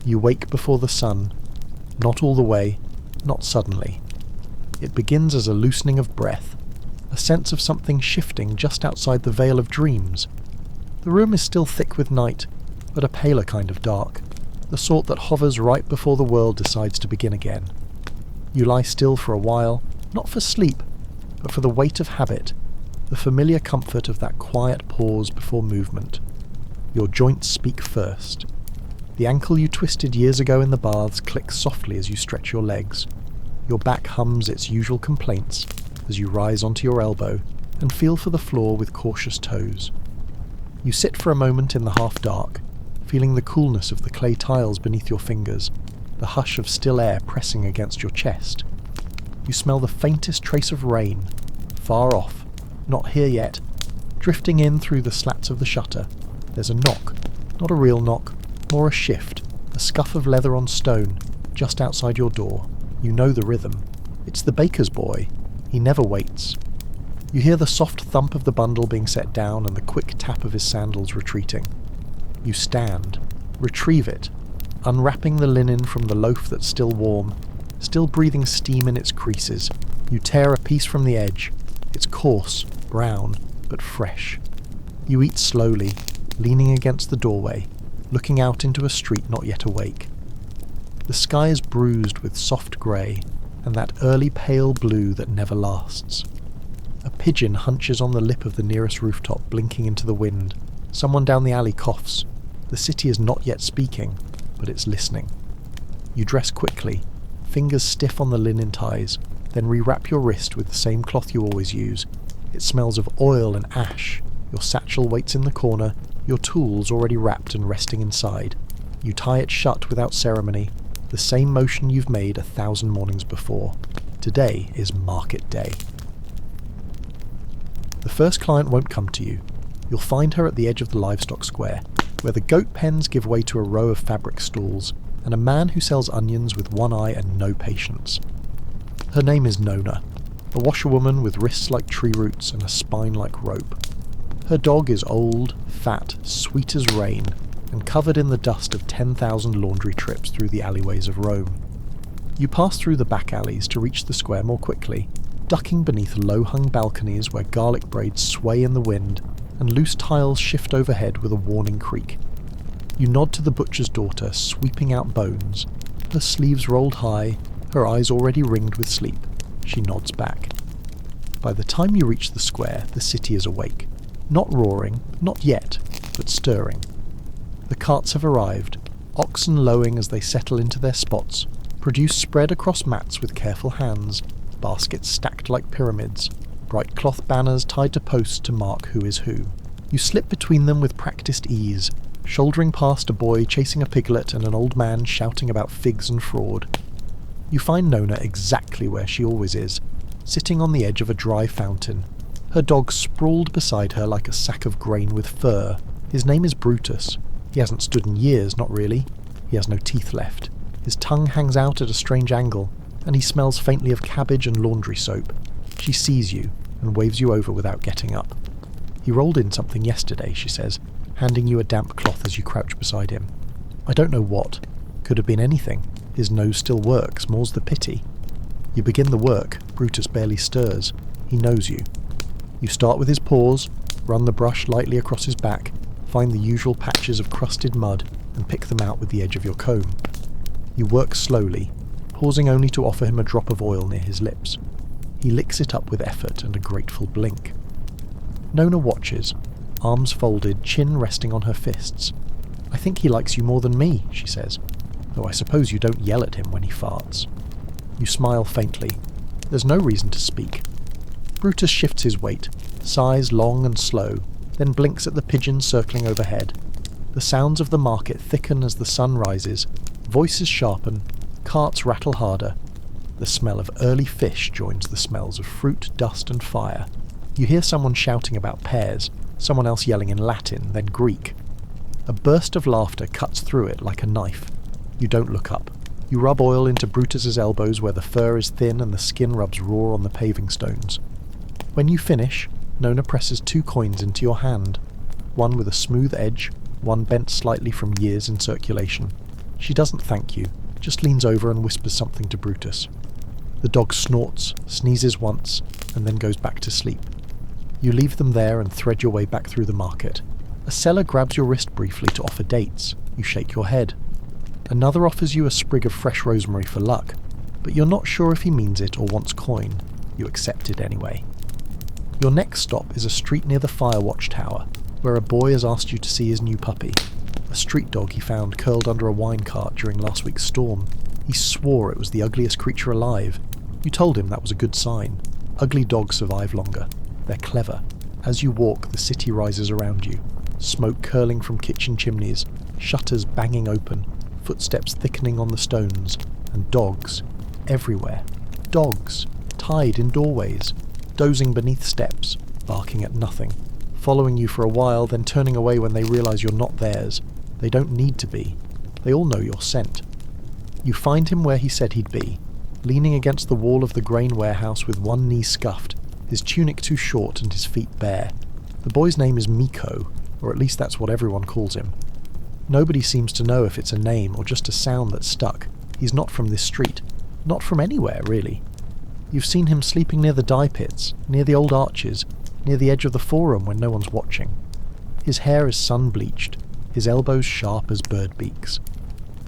You wake before the sun, not all the way, not suddenly. It begins as a loosening of breath, a sense of something shifting just outside the veil of dreams. The room is still thick with night, but a paler kind of dark, the sort that hovers right before the world decides to begin again. You lie still for a while, not for sleep, but for the weight of habit, the familiar comfort of that quiet pause before movement. Your joints speak first. The ankle you twisted years ago in the baths clicks softly as you stretch your legs. Your back hums its usual complaints, as you rise onto your elbow and feel for the floor with cautious toes. You sit for a moment in the half-dark, feeling the coolness of the clay tiles beneath your fingers, the hush of still air pressing against your chest. You smell the faintest trace of rain, far off, not here yet, drifting in through the slats of the shutter. There's a knock, not a real knock, more a shift, a scuff of leather on stone, just outside your door. You know the rhythm. It's the baker's boy. He never waits. You hear the soft thump of the bundle being set down and the quick tap of his sandals retreating. You stand, retrieve it, unwrapping the linen from the loaf that's still warm, still breathing steam in its creases. You tear a piece from the edge. It's coarse, brown, but fresh. You eat slowly, leaning against the doorway, looking out into a street not yet awake. The sky is bruised with soft grey, and that early pale blue that never lasts. A pigeon hunches on the lip of the nearest rooftop, blinking into the wind. Someone down the alley coughs. The city is not yet speaking, but it's listening. You dress quickly, fingers stiff on the linen ties, then rewrap your wrist with the same cloth you always use. It smells of oil and ash. Your satchel waits in the corner, your tools already wrapped and resting inside. You tie it shut without ceremony, the same motion you've made 1,000 mornings before. Today is market day. The first client won't come to you. You'll find her at the edge of the livestock square, where the goat pens give way to a row of fabric stalls, and a man who sells onions with one eye and no patience. Her name is Nona, a washerwoman with wrists like tree roots and a spine like rope. Her dog is old, fat, sweet as rain, and covered in the dust of 10,000 laundry trips through the alleyways of Rome. You pass through the back alleys to reach the square more quickly, ducking beneath low-hung balconies where garlic braids sway in the wind and loose tiles shift overhead with a warning creak. You nod to the butcher's daughter, sweeping out bones, her sleeves rolled high, her eyes already ringed with sleep. She nods back. By the time you reach the square, the city is awake. Not roaring, not yet, but stirring. The carts have arrived, oxen lowing as they settle into their spots, produce spread across mats with careful hands, baskets stacked like pyramids, bright cloth banners tied to posts to mark who is who. You slip between them with practiced ease, shouldering past a boy chasing a piglet and an old man shouting about figs and fraud. You find Nona exactly where she always is, sitting on the edge of a dry fountain, her dog sprawled beside her like a sack of grain with fur. His name is Brutus. He hasn't stood in years, not really. He has no teeth left. His tongue hangs out at a strange angle, and he smells faintly of cabbage and laundry soap. She sees you, and waves you over without getting up. He rolled in something yesterday, she says, handing you a damp cloth as you crouch beside him. I don't know what. Could have been anything. His nose still works, more's the pity. You begin the work. Brutus barely stirs. He knows you. You start with his paws, run the brush lightly across his back, find the usual patches of crusted mud, and pick them out with the edge of your comb. You work slowly, pausing only to offer him a drop of oil near his lips. He licks it up with effort and a grateful blink. Nona watches, arms folded, chin resting on her fists. I think he likes you more than me, she says, though I suppose you don't yell at him when he farts. You smile faintly. There's no reason to speak. Brutus shifts his weight, sighs long and slow, then blinks at the pigeons circling overhead. The sounds of the market thicken as the sun rises, voices sharpen, carts rattle harder. The smell of early fish joins the smells of fruit, dust and fire. You hear someone shouting about pears, someone else yelling in Latin, then Greek. A burst of laughter cuts through it like a knife. You don't look up. You rub oil into Brutus's elbows where the fur is thin and the skin rubs raw on the paving stones. When you finish, Nona presses 2 coins into your hand, one with a smooth edge, one bent slightly from years in circulation. She doesn't thank you, just leans over and whispers something to Brutus. The dog snorts, sneezes once, and then goes back to sleep. You leave them there and thread your way back through the market. A seller grabs your wrist briefly to offer dates. You shake your head. Another offers you a sprig of fresh rosemary for luck, but you're not sure if he means it or wants coin. You accept it anyway. Your next stop is a street near the fire watch tower, where a boy has asked you to see his new puppy, a street dog he found curled under a wine cart during last week's storm. He swore it was the ugliest creature alive. You told him that was a good sign. Ugly dogs survive longer. They're clever. As you walk, the city rises around you. Smoke curling from kitchen chimneys, shutters banging open, footsteps thickening on the stones, and dogs everywhere. Dogs, tied in doorways, dozing beneath steps, barking at nothing, following you for a while, then turning away when they realise you're not theirs. They don't need to be. They all know your scent. You find him where he said he'd be, leaning against the wall of the grain warehouse with one knee scuffed, his tunic too short and his feet bare. The boy's name is Miko, or at least that's what everyone calls him. Nobody seems to know if it's a name or just a sound that's stuck. He's not from this street. Not from anywhere, really. You've seen him sleeping near the dye pits, near the old arches, near the edge of the forum when no one's watching. His hair is sun-bleached, his elbows sharp as bird beaks.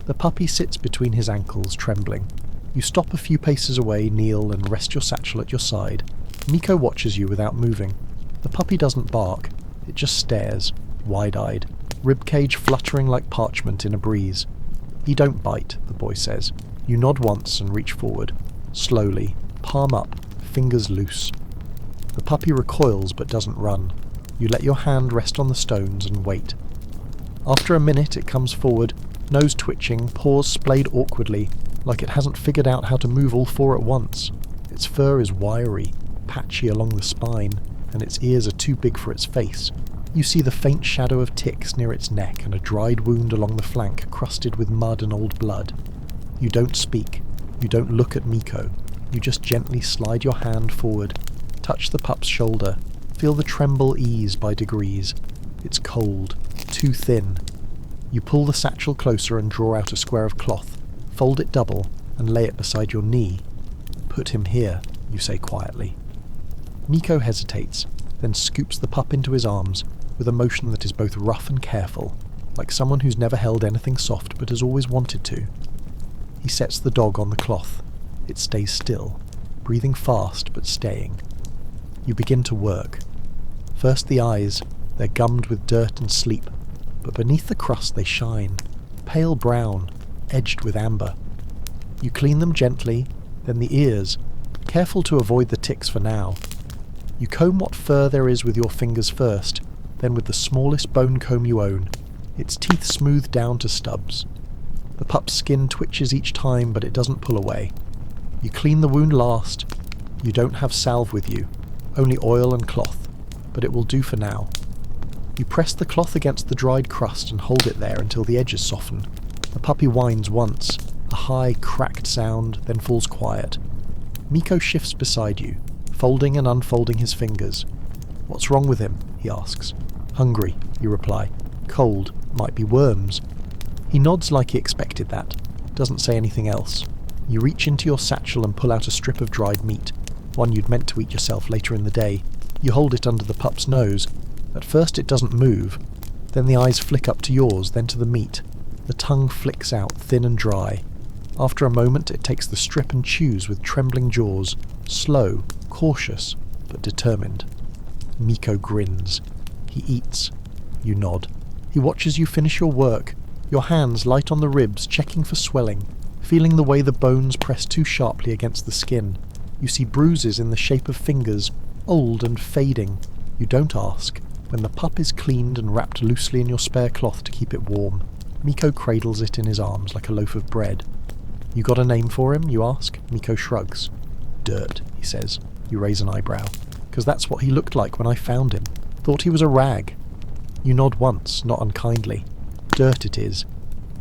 The puppy sits between his ankles, trembling. You stop a few paces away, kneel, and rest your satchel at your side. Miko watches you without moving. The puppy doesn't bark, it just stares, wide-eyed, ribcage fluttering like parchment in a breeze. He don't bite, the boy says. You nod once and reach forward. Slowly, palm up, fingers loose. The puppy recoils but doesn't run. You let your hand rest on the stones and wait. After a minute it comes forward, nose twitching, paws splayed awkwardly, like it hasn't figured out how to move all four at once. Its fur is wiry, patchy along the spine, and its ears are too big for its face. You see the faint shadow of ticks near its neck and a dried wound along the flank crusted with mud and old blood. You don't speak. You don't look at Miko. You just gently slide your hand forward, touch the pup's shoulder, feel the tremble ease by degrees. It's cold, too thin. You pull the satchel closer and draw out a square of cloth, fold it double, and lay it beside your knee. Put him here, you say quietly. Miko hesitates, then scoops the pup into his arms, with a motion that is both rough and careful, like someone who's never held anything soft but has always wanted to. He sets the dog on the cloth. It stays still, breathing fast but staying. You begin to work. First the eyes, they're gummed with dirt and sleep, but beneath the crust they shine, pale brown, edged with amber. You clean them gently, then the ears, careful to avoid the ticks for now. You comb what fur there is with your fingers first, then with the smallest bone comb you own, its teeth smoothed down to stubs. The pup's skin twitches each time, but it doesn't pull away. You clean the wound last. You don't have salve with you, only oil and cloth, but it will do for now. You press the cloth against the dried crust and hold it there until the edges soften. The puppy whines once, a high, cracked sound, then falls quiet. Miko shifts beside you, folding and unfolding his fingers. "What's wrong with him?" he asks. "Hungry," you reply. "Cold, might be worms." He nods like he expected that, doesn't say anything else. You reach into your satchel and pull out a strip of dried meat, one you'd meant to eat yourself later in the day. You hold it under the pup's nose. At first it doesn't move, then the eyes flick up to yours, then to the meat. The tongue flicks out, thin and dry. After a moment it takes the strip and chews with trembling jaws, slow, cautious, but determined. Miko grins. He eats. You nod. He watches you finish your work, your hands light on the ribs, checking for swelling, feeling the way the bones press too sharply against the skin. You see bruises in the shape of fingers, old and fading. You don't ask. When the pup is cleaned and wrapped loosely in your spare cloth to keep it warm, Miko cradles it in his arms like a loaf of bread. "You got a name for him?" you ask. Miko shrugs. "Dirt," he says. You raise an eyebrow. "'Cause that's what he looked like when I found him. Thought he was a rag." You nod once, not unkindly. Dirt it is.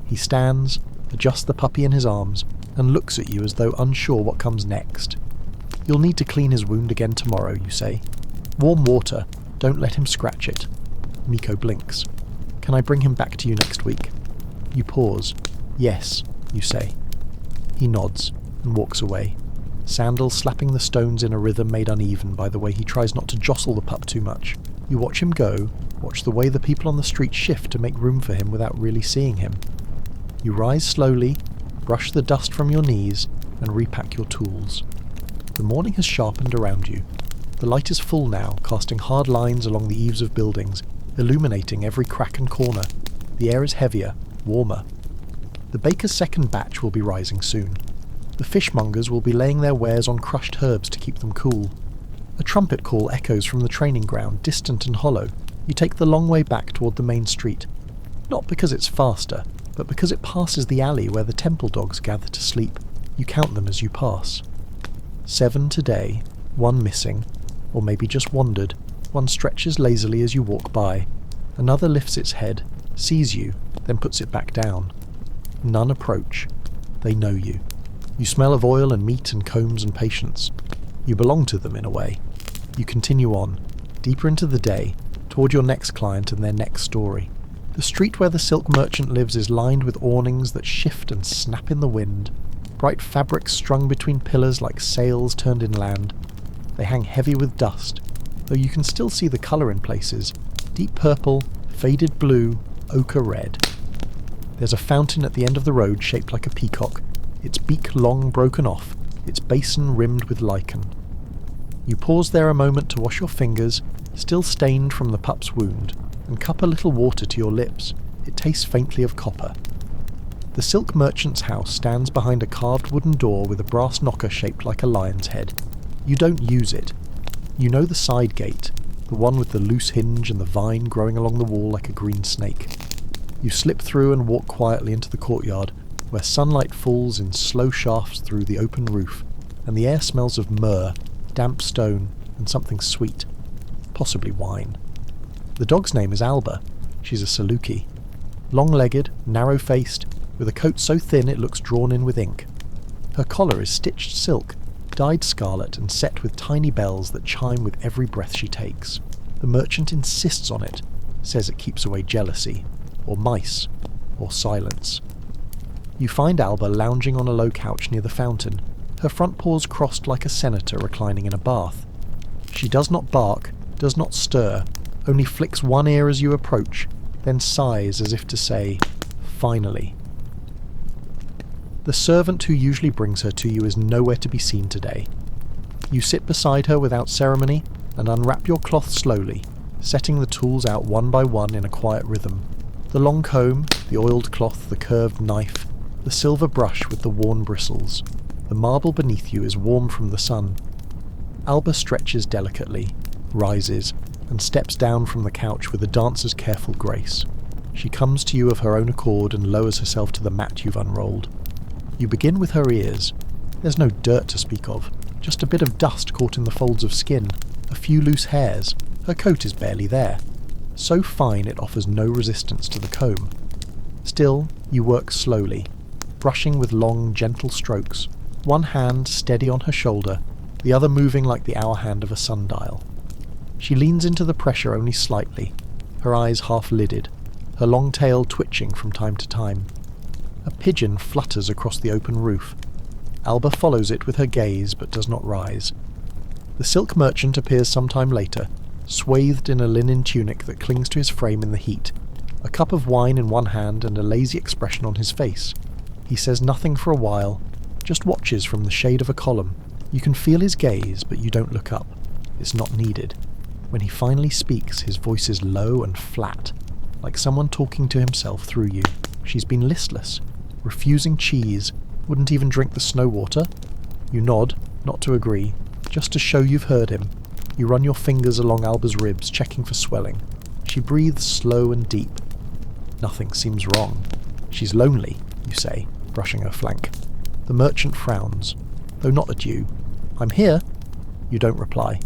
He stands, adjusts the puppy in his arms, and looks at you as though unsure what comes next. "You'll need to clean his wound again tomorrow," you say. "Warm water. Don't let him scratch it." Miko blinks. "Can I bring him back to you next week?" You pause. "Yes," you say. He nods and walks away, sandals slapping the stones in a rhythm made uneven by the way he tries not to jostle the pup too much. You watch him go, watch the way the people on the street shift to make room for him without really seeing him. You rise slowly, brush the dust from your knees, and repack your tools. The morning has sharpened around you. The light is full now, casting hard lines along the eaves of buildings, illuminating every crack and corner. The air is heavier, warmer. The baker's second batch will be rising soon. The fishmongers will be laying their wares on crushed herbs to keep them cool. A trumpet call echoes from the training ground, distant and hollow. You take the long way back toward the main street. Not because it's faster, but because it passes the alley where the temple dogs gather to sleep. You count them as you pass. 7 today, 1 missing, or maybe just wandered. One stretches lazily as you walk by. Another lifts its head, sees you, then puts it back down. None approach. They know you. You smell of oil and meat and combs and patience. You belong to them in a way. You continue on, deeper into the day, toward your next client and their next story. The street where the silk merchant lives is lined with awnings that shift and snap in the wind, bright fabrics strung between pillars like sails turned inland. They hang heavy with dust, though you can still see the colour in places, deep purple, faded blue, ochre red. There's a fountain at the end of the road shaped like a peacock, its beak long broken off, its basin rimmed with lichen. You pause there a moment to wash your fingers, still stained from the pup's wound, and cup a little water to your lips. It tastes faintly of copper. The silk merchant's house stands behind a carved wooden door with a brass knocker shaped like a lion's head. You don't use it. You know the side gate, the one with the loose hinge and the vine growing along the wall like a green snake. You slip through and walk quietly into the courtyard, where sunlight falls in slow shafts through the open roof, and the air smells of myrrh, damp stone, and something sweet, possibly wine. The dog's name is Alba. She's a Saluki. Long-legged, narrow-faced, with a coat so thin it looks drawn in with ink. Her collar is stitched silk, dyed scarlet and set with tiny bells that chime with every breath she takes. The merchant insists on it, says it keeps away jealousy, or mice, or silence. You find Alba lounging on a low couch near the fountain, her front paws crossed like a senator reclining in a bath. She does not bark, does not stir, only flicks one ear as you approach, then sighs as if to say, "Finally." The servant who usually brings her to you is nowhere to be seen today. You sit beside her without ceremony and unwrap your cloth slowly, setting the tools out one by one in a quiet rhythm. The long comb, the oiled cloth, the curved knife, the silver brush with the worn bristles. The marble beneath you is warm from the sun. Alba stretches delicately, rises, and steps down from the couch with a dancer's careful grace. She comes to you of her own accord and lowers herself to the mat you've unrolled. You begin with her ears. There's no dirt to speak of, just a bit of dust caught in the folds of skin, a few loose hairs. Her coat is barely there, so fine it offers no resistance to the comb. Still, you work slowly, brushing with long, gentle strokes, one hand steady on her shoulder, the other moving like the hour hand of a sundial. She leans into the pressure only slightly, her eyes half-lidded, her long tail twitching from time to time. A pigeon flutters across the open roof. Alba follows it with her gaze, but does not rise. The silk merchant appears some time later, swathed in a linen tunic that clings to his frame in the heat, a cup of wine in one hand and a lazy expression on his face. He says nothing for a while, just watches from the shade of a column. You can feel his gaze, but you don't look up. It's not needed. When he finally speaks, his voice is low and flat, like someone talking to himself through you. She's been listless, refusing cheese, wouldn't even drink the snow water. You nod, not to agree, just to show you've heard him. You run your fingers along Alba's ribs, checking for swelling. She breathes slow and deep. Nothing seems wrong. She's lonely, you say, brushing her flank. The merchant frowns, though not at you. I'm here. You don't reply.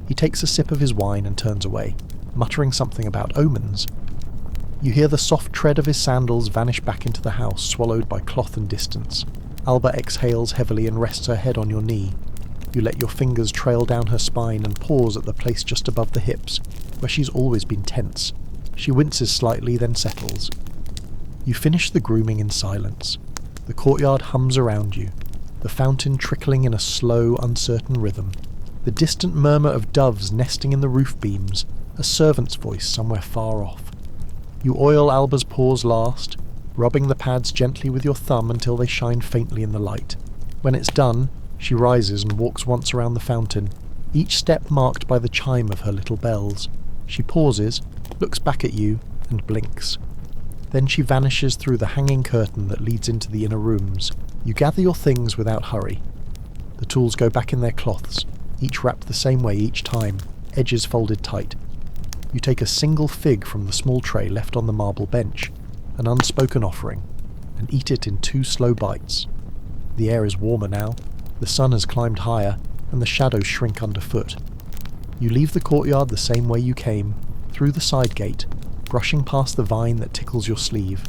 He takes a sip of his wine and turns away, muttering something about omens. You hear the soft tread of his sandals vanish back into the house, swallowed by cloth and distance. Alba exhales heavily and rests her head on your knee. You let your fingers trail down her spine and pause at the place just above the hips, where she's always been tense. She winces slightly, then settles. You finish the grooming in silence. The courtyard hums around you, the fountain trickling in a slow, uncertain rhythm. The distant murmur of doves nesting in the roof beams, a servant's voice somewhere far off. You oil Alba's paws last, rubbing the pads gently with your thumb until they shine faintly in the light. When it's done, she rises and walks once around the fountain, each step marked by the chime of her little bells. She pauses, looks back at you, and blinks. Then she vanishes through the hanging curtain that leads into the inner rooms. You gather your things without hurry. The tools go back in their cloths, each wrapped the same way each time, edges folded tight. You take a single fig from the small tray left on the marble bench, an unspoken offering, and eat it in 2 slow bites. The air is warmer now, the sun has climbed higher, and the shadows shrink underfoot. You leave the courtyard the same way you came, through the side gate, brushing past the vine that tickles your sleeve.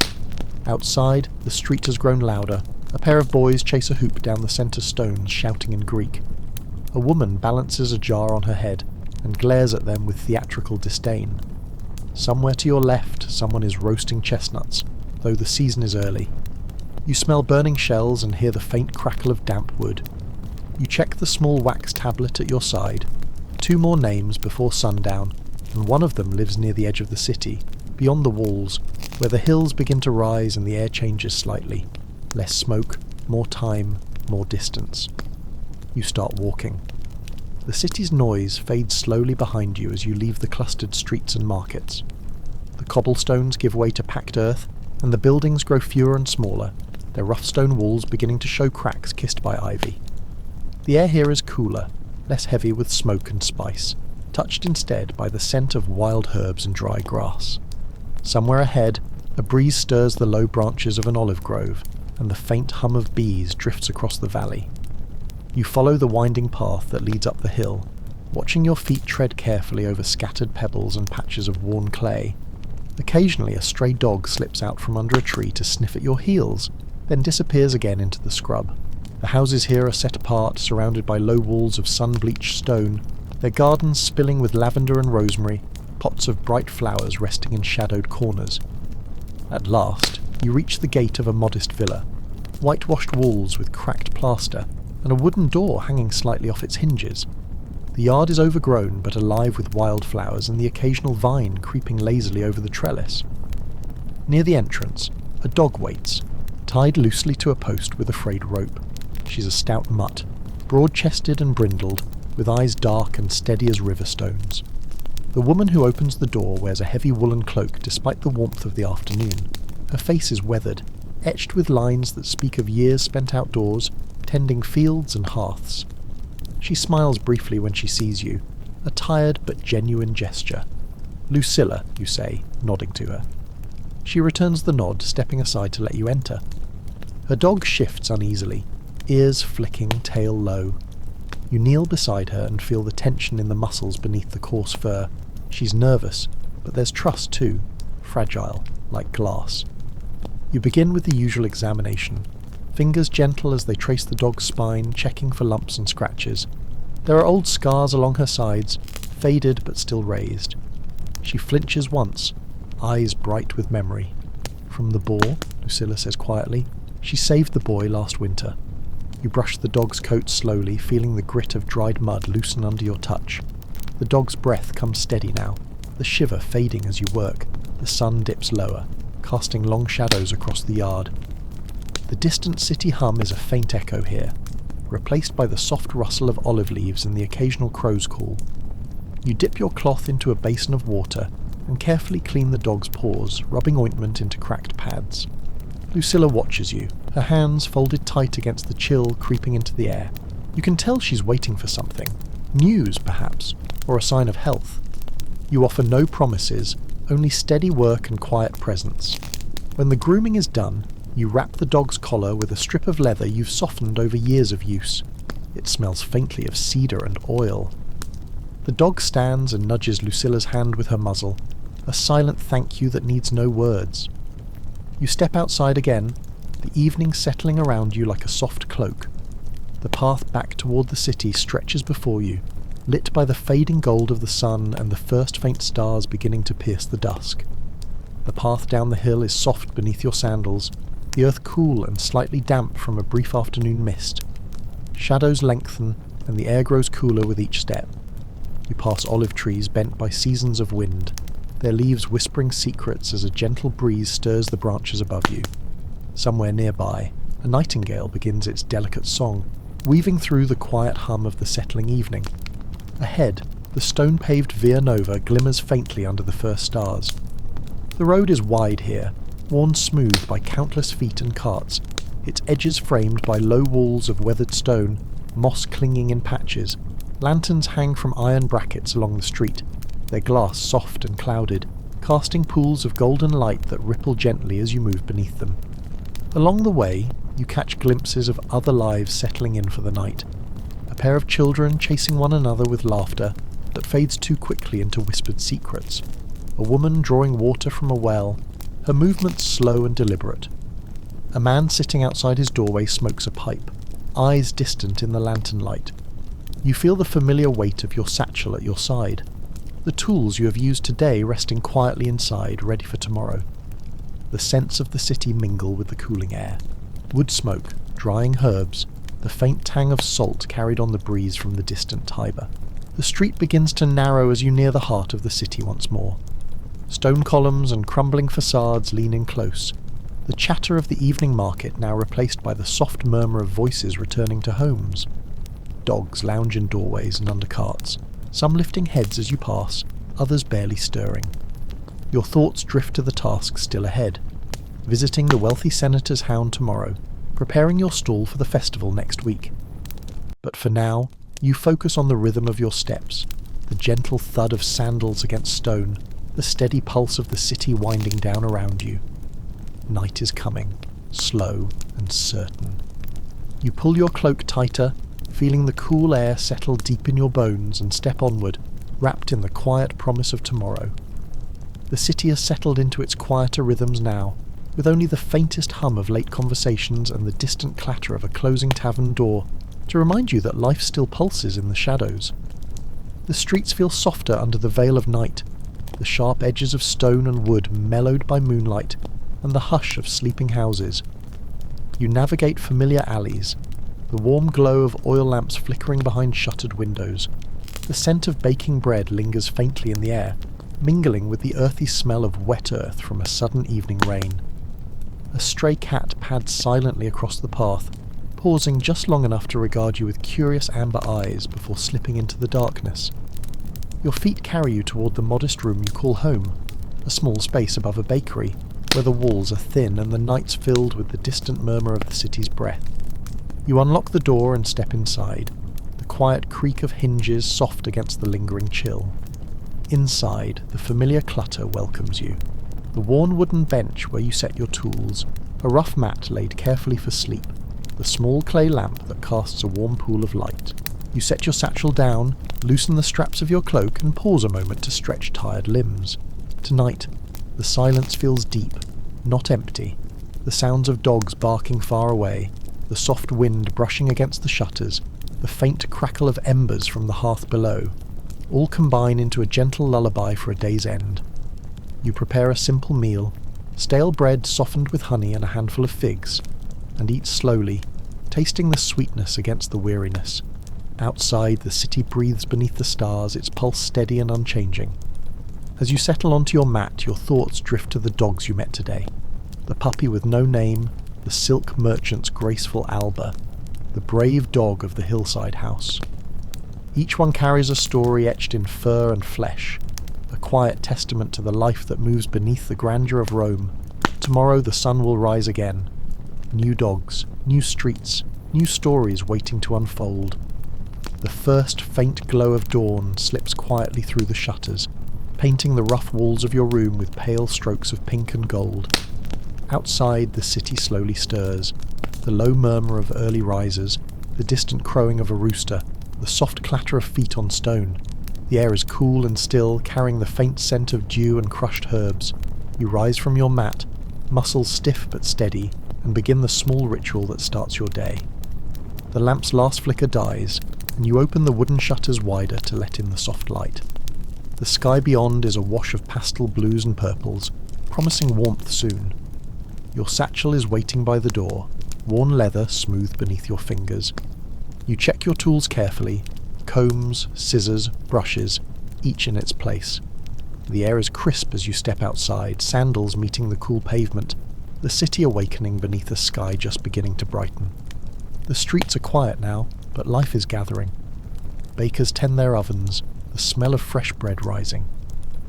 Outside, the street has grown louder. A pair of boys chase a hoop down the centre stones, shouting in Greek. A woman balances a jar on her head and glares at them with theatrical disdain. Somewhere to your left, someone is roasting chestnuts, though the season is early. You smell burning shells and hear the faint crackle of damp wood. You check the small wax tablet at your side. 2 more names before sundown, and one of them lives near the edge of the city, beyond the walls, where the hills begin to rise and the air changes slightly. Less smoke, more time, more distance. You start walking. The city's noise fades slowly behind you as you leave the clustered streets and markets. The cobblestones give way to packed earth, and the buildings grow fewer and smaller, their rough stone walls beginning to show cracks kissed by ivy. The air here is cooler, less heavy with smoke and spice, touched instead by the scent of wild herbs and dry grass. Somewhere ahead, a breeze stirs the low branches of an olive grove, and the faint hum of bees drifts across the valley. You follow the winding path that leads up the hill, watching your feet tread carefully over scattered pebbles and patches of worn clay. Occasionally a stray dog slips out from under a tree to sniff at your heels, then disappears again into the scrub. The houses here are set apart, surrounded by low walls of sun-bleached stone, their gardens spilling with lavender and rosemary, pots of bright flowers resting in shadowed corners. At last, you reach the gate of a modest villa, whitewashed walls with cracked plaster, and a wooden door hanging slightly off its hinges. The yard is overgrown but alive with wildflowers and the occasional vine creeping lazily over the trellis. Near the entrance, a dog waits, tied loosely to a post with a frayed rope. She's a stout mutt, broad-chested and brindled, with eyes dark and steady as river stones. The woman who opens the door wears a heavy woolen cloak despite the warmth of the afternoon. Her face is weathered, etched with lines that speak of years spent outdoors, tending fields and hearths. She smiles briefly when she sees you, a tired but genuine gesture. "Lucilla," you say, nodding to her. She returns the nod, stepping aside to let you enter. Her dog shifts uneasily, ears flicking, tail low. You kneel beside her and feel the tension in the muscles beneath the coarse fur. She's nervous, but there's trust too, fragile, like glass. You begin with the usual examination, fingers gentle as they trace the dog's spine, checking for lumps and scratches. There are old scars along her sides, faded but still raised. She flinches once, eyes bright with memory. "From the boar," Lucilla says quietly. "She saved the boy last winter." You brush the dog's coat slowly, feeling the grit of dried mud loosen under your touch. The dog's breath comes steady now, the shiver fading as you work. The sun dips lower, casting long shadows across the yard. The distant city hum is a faint echo here, replaced by the soft rustle of olive leaves and the occasional crow's call. You dip your cloth into a basin of water and carefully clean the dog's paws, rubbing ointment into cracked pads. Lucilla watches you, her hands folded tight against the chill creeping into the air. You can tell she's waiting for something. News, perhaps, or a sign of health. You offer no promises, only steady work and quiet presence. When the grooming is done, you wrap the dog's collar with a strip of leather you've softened over years of use. It smells faintly of cedar and oil. The dog stands and nudges Lucilla's hand with her muzzle, a silent thank you that needs no words. You step outside again, the evening settling around you like a soft cloak. The path back toward the city stretches before you, lit by the fading gold of the sun and the first faint stars beginning to pierce the dusk. The path down the hill is soft beneath your sandals, the earth cool and slightly damp from a brief afternoon mist. Shadows lengthen, and the air grows cooler with each step. You pass olive trees bent by seasons of wind, their leaves whispering secrets as a gentle breeze stirs the branches above you. Somewhere nearby, a nightingale begins its delicate song, weaving through the quiet hum of the settling evening. Ahead, the stone-paved Via Nova glimmers faintly under the first stars. The road is wide here, worn smooth by countless feet and carts, its edges framed by low walls of weathered stone, moss clinging in patches, Lanterns hang from iron brackets along the street, their glass soft and clouded, casting pools of golden light that ripple gently as you move beneath them. Along the way, you catch glimpses of other lives settling in for the night. A pair of children chasing one another with laughter that fades too quickly into whispered secrets. A woman drawing water from a well, her movements slow and deliberate. A man sitting outside his doorway smokes a pipe, eyes distant in the lantern light. You feel the familiar weight of your satchel at your side, the tools you have used today resting quietly inside, ready for tomorrow. The scents of the city mingle with the cooling air. Wood smoke, drying herbs, the faint tang of salt carried on the breeze from the distant Tiber. The street begins to narrow as you near the heart of the city once more. Stone columns and crumbling facades lean in close, the chatter of the evening market now replaced by the soft murmur of voices returning to homes. Dogs lounge in doorways and under carts, some lifting heads as you pass, others barely stirring. Your thoughts drift to the task still ahead, visiting the wealthy senator's hound tomorrow, preparing your stall for the festival next week. But for now, you focus on the rhythm of your steps, the gentle thud of sandals against stone, the steady pulse of the city winding down around you. Night is coming, slow and certain. You pull your cloak tighter, feeling the cool air settle deep in your bones, and step onward, wrapped in the quiet promise of tomorrow. The city has settled into its quieter rhythms now, with only the faintest hum of late conversations and the distant clatter of a closing tavern door to remind you that life still pulses in the shadows. The streets feel softer under the veil of night, the sharp edges of stone and wood mellowed by moonlight, and the hush of sleeping houses. You navigate familiar alleys, the warm glow of oil lamps flickering behind shuttered windows. The scent of baking bread lingers faintly in the air, mingling with the earthy smell of wet earth from a sudden evening rain. A stray cat pads silently across the path, pausing just long enough to regard you with curious amber eyes before slipping into the darkness. Your feet carry you toward the modest room you call home, a small space above a bakery, where the walls are thin and the nights filled with the distant murmur of the city's breath. You unlock the door and step inside, the quiet creak of hinges soft against the lingering chill. Inside, the familiar clutter welcomes you. The worn wooden bench where you set your tools, a rough mat laid carefully for sleep, the small clay lamp that casts a warm pool of light. You set your satchel down, loosen the straps of your cloak, and pause a moment to stretch tired limbs. Tonight, the silence feels deep, not empty. The sounds of dogs barking far away, the soft wind brushing against the shutters, the faint crackle of embers from the hearth below, all combine into a gentle lullaby for a day's end. You prepare a simple meal, stale bread softened with honey and a handful of figs, and eat slowly, tasting the sweetness against the weariness. Outside, the city breathes beneath the stars, its pulse steady and unchanging. As you settle onto your mat, your thoughts drift to the dogs you met today. The puppy with no name, the silk merchant's graceful Alba, the brave dog of the hillside house. Each one carries a story etched in fur and flesh, a quiet testament to the life that moves beneath the grandeur of Rome. Tomorrow the sun will rise again. New dogs, new streets, new stories waiting to unfold. The first faint glow of dawn slips quietly through the shutters, painting the rough walls of your room with pale strokes of pink and gold. Outside, the city slowly stirs, the low murmur of early risers, the distant crowing of a rooster, the soft clatter of feet on stone. The air is cool and still, carrying the faint scent of dew and crushed herbs. You rise from your mat, muscles stiff but steady, and begin the small ritual that starts your day. The lamp's last flicker dies, and you open the wooden shutters wider to let in the soft light. The sky beyond is a wash of pastel blues and purples, promising warmth soon. Your satchel is waiting by the door, worn leather smooth beneath your fingers. You check your tools carefully, combs, scissors, brushes, each in its place. The air is crisp as you step outside, sandals meeting the cool pavement, the city awakening beneath a sky just beginning to brighten. The streets are quiet now, but life is gathering. Bakers tend their ovens, the smell of fresh bread rising.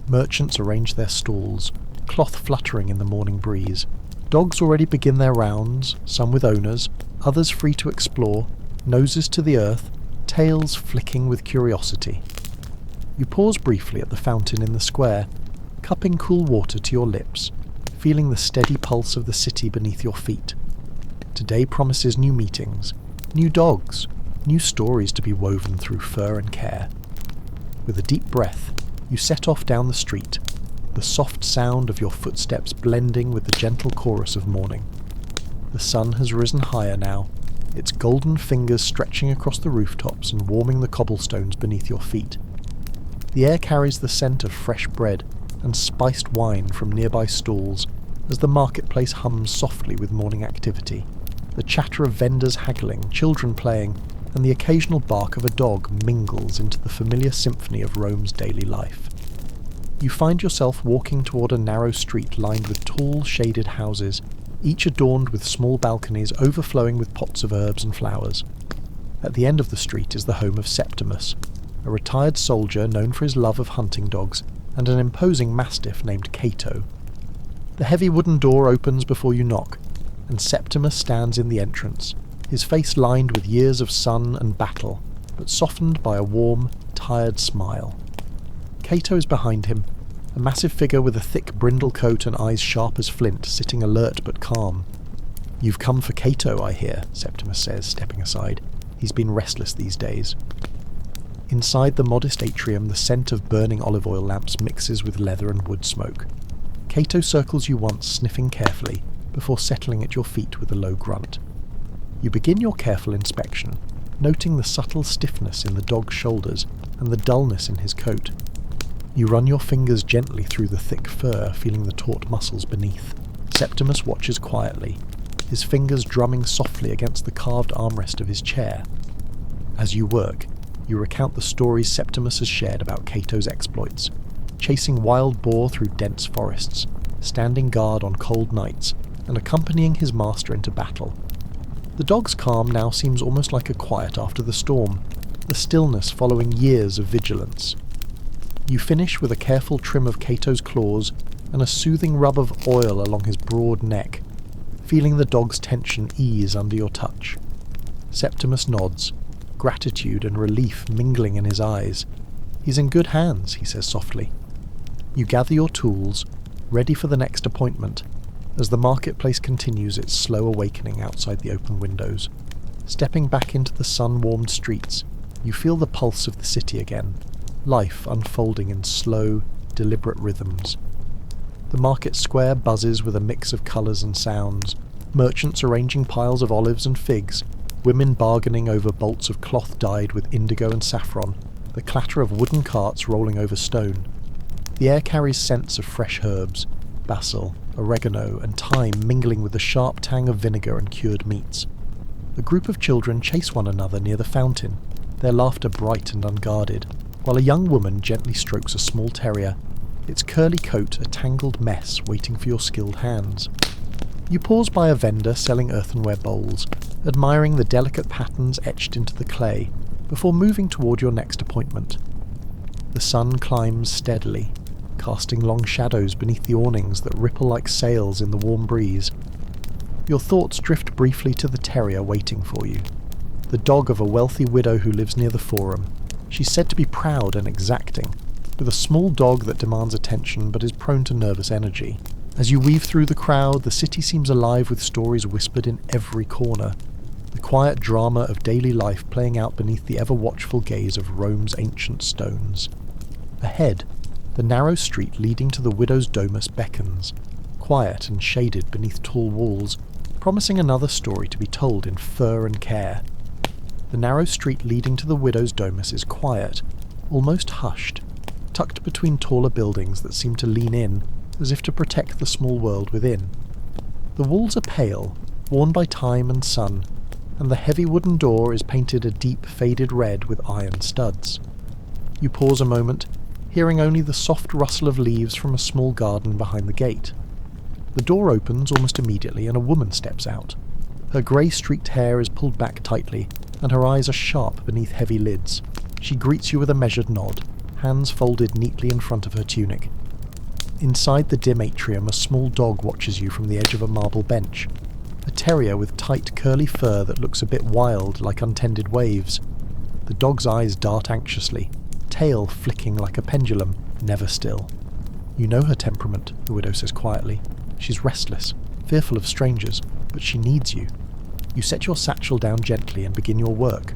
Merchants arrange their stalls, cloth fluttering in the morning breeze. Dogs already begin their rounds, some with owners, others free to explore, noses to the earth, tails flicking with curiosity. You pause briefly at the fountain in the square, cupping cool water to your lips, feeling the steady pulse of the city beneath your feet. Today promises new meetings, new dogs, new stories to be woven through fur and care. With a deep breath, you set off down the street, the soft sound of your footsteps blending with the gentle chorus of morning. The sun has risen higher now, its golden fingers stretching across the rooftops and warming the cobblestones beneath your feet. The air carries the scent of fresh bread and spiced wine from nearby stalls as the marketplace hums softly with morning activity. The chatter of vendors haggling, children playing, and the occasional bark of a dog mingles into the familiar symphony of Rome's daily life. You find yourself walking toward a narrow street lined with tall, shaded houses, each adorned with small balconies overflowing with pots of herbs and flowers. At the end of the street is the home of Septimus, a retired soldier known for his love of hunting dogs, and an imposing mastiff named Cato. The heavy wooden door opens before you knock, and Septimus stands in the entrance, his face lined with years of sun and battle, but softened by a warm, tired smile. Cato is behind him, a massive figure with a thick brindle coat and eyes sharp as flint, sitting alert but calm. "You've come for Cato, I hear," Septimus says, stepping aside. "He's been restless these days." Inside the modest atrium, the scent of burning olive oil lamps mixes with leather and wood smoke. Cato circles you once, sniffing carefully, before settling at your feet with a low grunt. You begin your careful inspection, noting the subtle stiffness in the dog's shoulders and the dullness in his coat. You run your fingers gently through the thick fur, feeling the taut muscles beneath. Septimus watches quietly, his fingers drumming softly against the carved armrest of his chair. As you work, you recount the stories Septimus has shared about Cato's exploits, chasing wild boar through dense forests, standing guard on cold nights, and accompanying his master into battle. The dog's calm now seems almost like a quiet after the storm, the stillness following years of vigilance. You finish with a careful trim of Cato's claws and a soothing rub of oil along his broad neck, feeling the dog's tension ease under your touch. Septimus nods, gratitude and relief mingling in his eyes. "He's in good hands," he says softly. You gather your tools, ready for the next appointment, as the marketplace continues its slow awakening outside the open windows. Stepping back into the sun-warmed streets, you feel the pulse of the city again, life unfolding in slow, deliberate rhythms. The market square buzzes with a mix of colours and sounds, merchants arranging piles of olives and figs, women bargaining over bolts of cloth dyed with indigo and saffron, the clatter of wooden carts rolling over stone. The air carries scents of fresh herbs, basil, oregano, and thyme mingling with the sharp tang of vinegar and cured meats. A group of children chase one another near the fountain, their laughter bright and unguarded, while a young woman gently strokes a small terrier, its curly coat a tangled mess waiting for your skilled hands. You pause by a vendor selling earthenware bowls, admiring the delicate patterns etched into the clay, before moving toward your next appointment. The sun climbs steadily, casting long shadows beneath the awnings that ripple like sails in the warm breeze. Your thoughts drift briefly to the terrier waiting for you, the dog of a wealthy widow who lives near the forum. She's said to be proud and exacting, with a small dog that demands attention but is prone to nervous energy. As you weave through the crowd, the city seems alive with stories whispered in every corner, the quiet drama of daily life playing out beneath the ever-watchful gaze of Rome's ancient stones. Ahead, the narrow street leading to the widow's domus beckons, quiet and shaded beneath tall walls, promising another story to be told in fur and care. The narrow street leading to the widow's domus is quiet, almost hushed, tucked between taller buildings that seem to lean in, as if to protect the small world within. The walls are pale, worn by time and sun, and the heavy wooden door is painted a deep faded red with iron studs. You pause a moment, hearing only the soft rustle of leaves from a small garden behind the gate. The door opens almost immediately and a woman steps out. Her grey-streaked hair is pulled back tightly, and her eyes are sharp beneath heavy lids. She greets you with a measured nod, hands folded neatly in front of her tunic. Inside the dim atrium, a small dog watches you from the edge of a marble bench, a terrier with tight curly fur that looks a bit wild, like untended waves. The dog's eyes dart anxiously, tail flicking like a pendulum, never still. You know her temperament, the widow says quietly. She's restless, fearful of strangers, but she needs you. You set your satchel down gently and begin your work.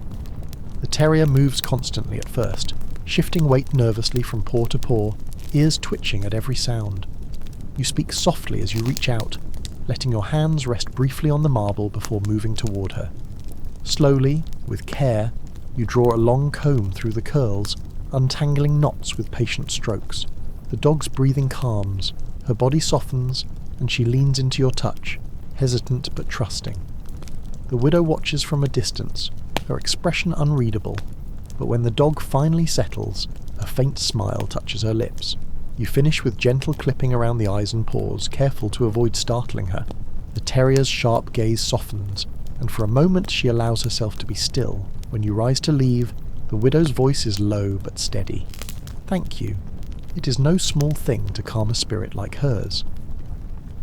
The terrier moves constantly at first, shifting weight nervously from paw to paw, ears twitching at every sound. You speak softly as you reach out, letting your hands rest briefly on the marble before moving toward her. Slowly, with care, you draw a long comb through the curls, untangling knots with patient strokes. The dog's breathing calms, her body softens, and she leans into your touch, hesitant but trusting. The widow watches from a distance, her expression unreadable, but when the dog finally settles, a faint smile touches her lips. You finish with gentle clipping around the eyes and paws, careful to avoid startling her. The terrier's sharp gaze softens, and for a moment she allows herself to be still. When you rise to leave, the widow's voice is low but steady. Thank you. It is no small thing to calm a spirit like hers.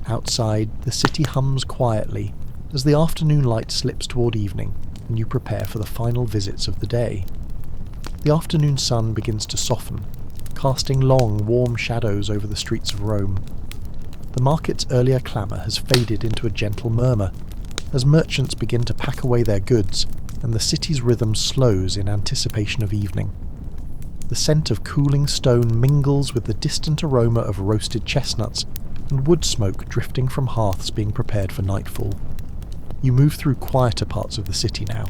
Outside, the city hums quietly as the afternoon light slips toward evening and you prepare for the final visits of the day. The afternoon sun begins to soften, casting long, warm shadows over the streets of Rome. The market's earlier clamour has faded into a gentle murmur as merchants begin to pack away their goods and the city's rhythm slows in anticipation of evening. The scent of cooling stone mingles with the distant aroma of roasted chestnuts and wood smoke drifting from hearths being prepared for nightfall. You move through quieter parts of the city now,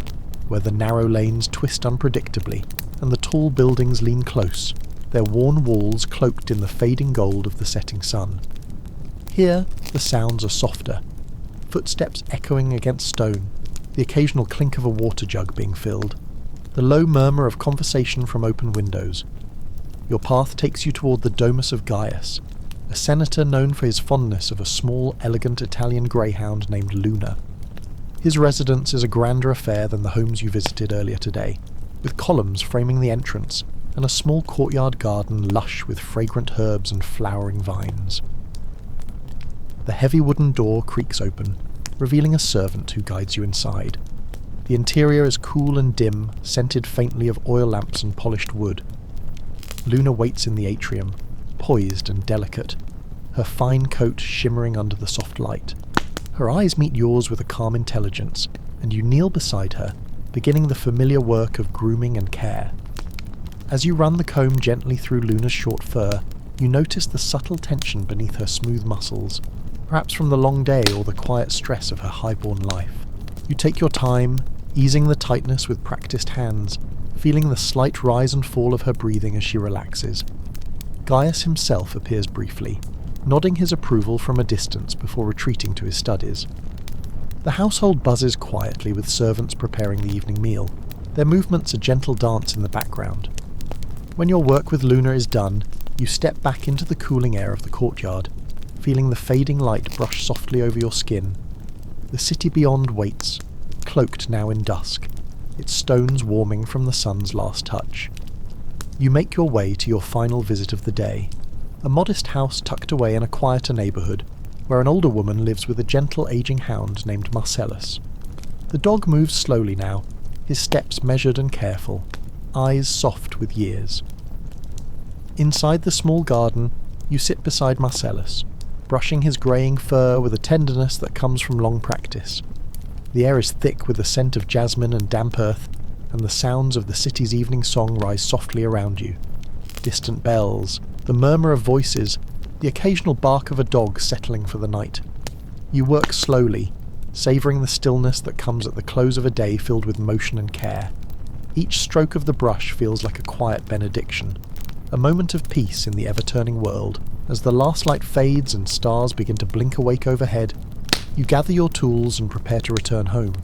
where the narrow lanes twist unpredictably and the tall buildings lean close, their worn walls cloaked in the fading gold of the setting sun. Here, the sounds are softer, footsteps echoing against stone, the occasional clink of a water jug being filled, the low murmur of conversation from open windows. Your path takes you toward the Domus of Gaius, a senator known for his fondness of a small, elegant Italian greyhound named Luna. His residence is a grander affair than the homes you visited earlier today, with columns framing the entrance and a small courtyard garden lush with fragrant herbs and flowering vines. The heavy wooden door creaks open, revealing a servant who guides you inside. The interior is cool and dim, scented faintly of oil lamps and polished wood. Luna waits in the atrium, poised and delicate, her fine coat shimmering under the soft light. Her eyes meet yours with a calm intelligence, and you kneel beside her, beginning the familiar work of grooming and care. As you run the comb gently through Luna's short fur, you notice the subtle tension beneath her smooth muscles, perhaps from the long day or the quiet stress of her highborn life. You take your time, easing the tightness with practiced hands, feeling the slight rise and fall of her breathing as she relaxes. Gaius himself appears briefly, nodding his approval from a distance before retreating to his studies. The household buzzes quietly with servants preparing the evening meal, their movements a gentle dance in the background. When your work with Luna is done, you step back into the cooling air of the courtyard, feeling the fading light brush softly over your skin. The city beyond waits, cloaked now in dusk, its stones warming from the sun's last touch. You make your way to your final visit of the day, a modest house tucked away in a quieter neighbourhood, where an older woman lives with a gentle aging hound named Marcellus. The dog moves slowly now, his steps measured and careful, eyes soft with years. Inside the small garden, you sit beside Marcellus, brushing his greying fur with a tenderness that comes from long practice. The air is thick with the scent of jasmine and damp earth, and the sounds of the city's evening song rise softly around you. Distant bells, the murmur of voices, the occasional bark of a dog settling for the night. You work slowly, savouring the stillness that comes at the close of a day filled with motion and care. Each stroke of the brush feels like a quiet benediction, a moment of peace in the ever-turning world. As the last light fades and stars begin to blink awake overhead, you gather your tools and prepare to return home.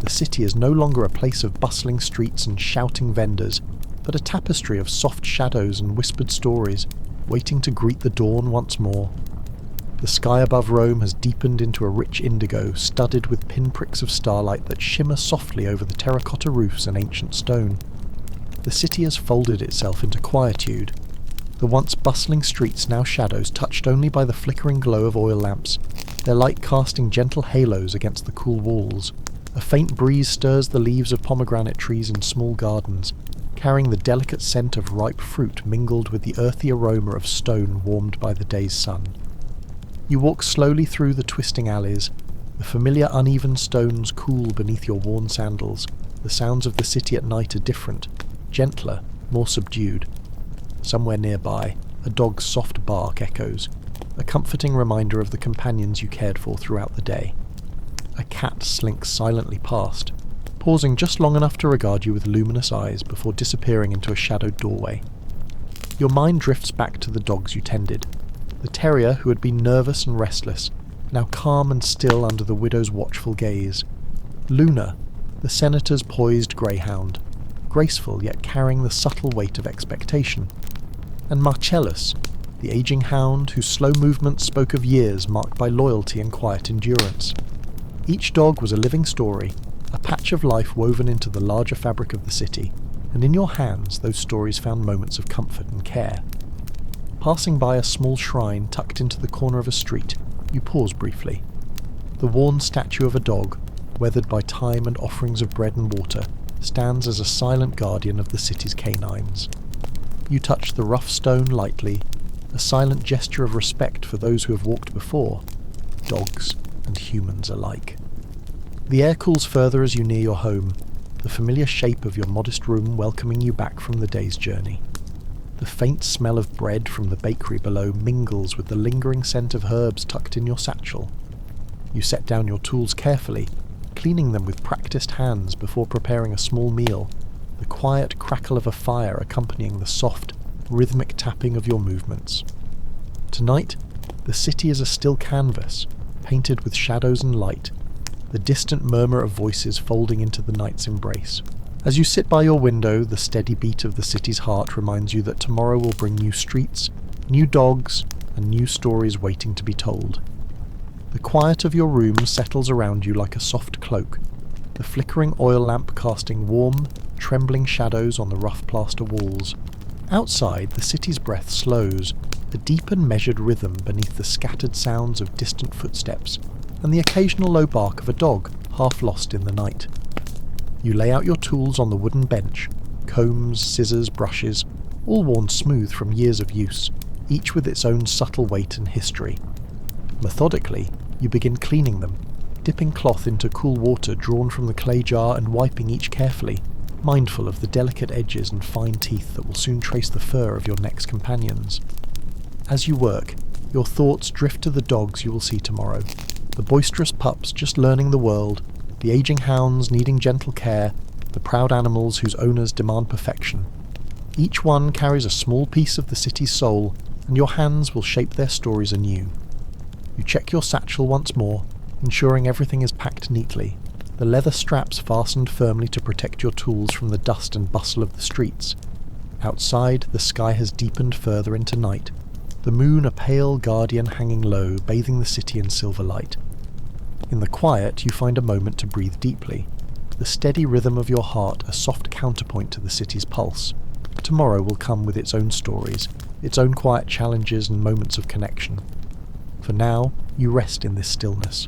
The city is no longer a place of bustling streets and shouting vendors, but a tapestry of soft shadows and whispered stories, waiting to greet the dawn once more. The sky above Rome has deepened into a rich indigo, studded with pinpricks of starlight that shimmer softly over the terracotta roofs and ancient stone. The city has folded itself into quietude, the once bustling streets now shadows touched only by the flickering glow of oil lamps, their light casting gentle halos against the cool walls. A faint breeze stirs the leaves of pomegranate trees in small gardens, carrying the delicate scent of ripe fruit mingled with the earthy aroma of stone warmed by the day's sun. You walk slowly through the twisting alleys, the familiar uneven stones cool beneath your worn sandals. The sounds of the city at night are different, gentler, more subdued. Somewhere nearby, a dog's soft bark echoes, a comforting reminder of the companions you cared for throughout the day. A cat slinks silently past, pausing just long enough to regard you with luminous eyes before disappearing into a shadowed doorway. Your mind drifts back to the dogs you tended, the terrier who had been nervous and restless, now calm and still under the widow's watchful gaze. Luna, the senator's poised greyhound, graceful yet carrying the subtle weight of expectation. And Marcellus, the aging hound whose slow movements spoke of years marked by loyalty and quiet endurance. Each dog was a living story, a patch of life woven into the larger fabric of the city, and in your hands those stories found moments of comfort and care. Passing by a small shrine tucked into the corner of a street, you pause briefly. The worn statue of a dog, weathered by time and offerings of bread and water, stands as a silent guardian of the city's canines. You touch the rough stone lightly, a silent gesture of respect for those who have walked before, dogs and humans alike. The air cools further as you near your home, the familiar shape of your modest room welcoming you back from the day's journey. The faint smell of bread from the bakery below mingles with the lingering scent of herbs tucked in your satchel. You set down your tools carefully, cleaning them with practiced hands before preparing a small meal, the quiet crackle of a fire accompanying the soft, rhythmic tapping of your movements. Tonight, the city is a still canvas, painted with shadows and light, the distant murmur of voices folding into the night's embrace. As you sit by your window, the steady beat of the city's heart reminds you that tomorrow will bring new streets, new dogs, and new stories waiting to be told. The quiet of your room settles around you like a soft cloak, the flickering oil lamp casting warm, trembling shadows on the rough plaster walls. Outside, the city's breath slows, a deep and measured rhythm beneath the scattered sounds of distant footsteps, and the occasional low bark of a dog, half lost in the night. You lay out your tools on the wooden bench, combs, scissors, brushes, all worn smooth from years of use, each with its own subtle weight and history. Methodically, you begin cleaning them, dipping cloth into cool water drawn from the clay jar and wiping each carefully, mindful of the delicate edges and fine teeth that will soon trace the fur of your next companions. As you work, your thoughts drift to the dogs you will see tomorrow, the boisterous pups just learning the world, the aging hounds needing gentle care, the proud animals whose owners demand perfection. Each one carries a small piece of the city's soul, and your hands will shape their stories anew. You check your satchel once more, ensuring everything is packed neatly, the leather straps fastened firmly to protect your tools from the dust and bustle of the streets. Outside, the sky has deepened further into night, the moon a pale guardian hanging low, bathing the city in silver light. In the quiet, you find a moment to breathe deeply, the steady rhythm of your heart a soft counterpoint to the city's pulse. Tomorrow will come with its own stories, its own quiet challenges and moments of connection. For now, you rest in this stillness,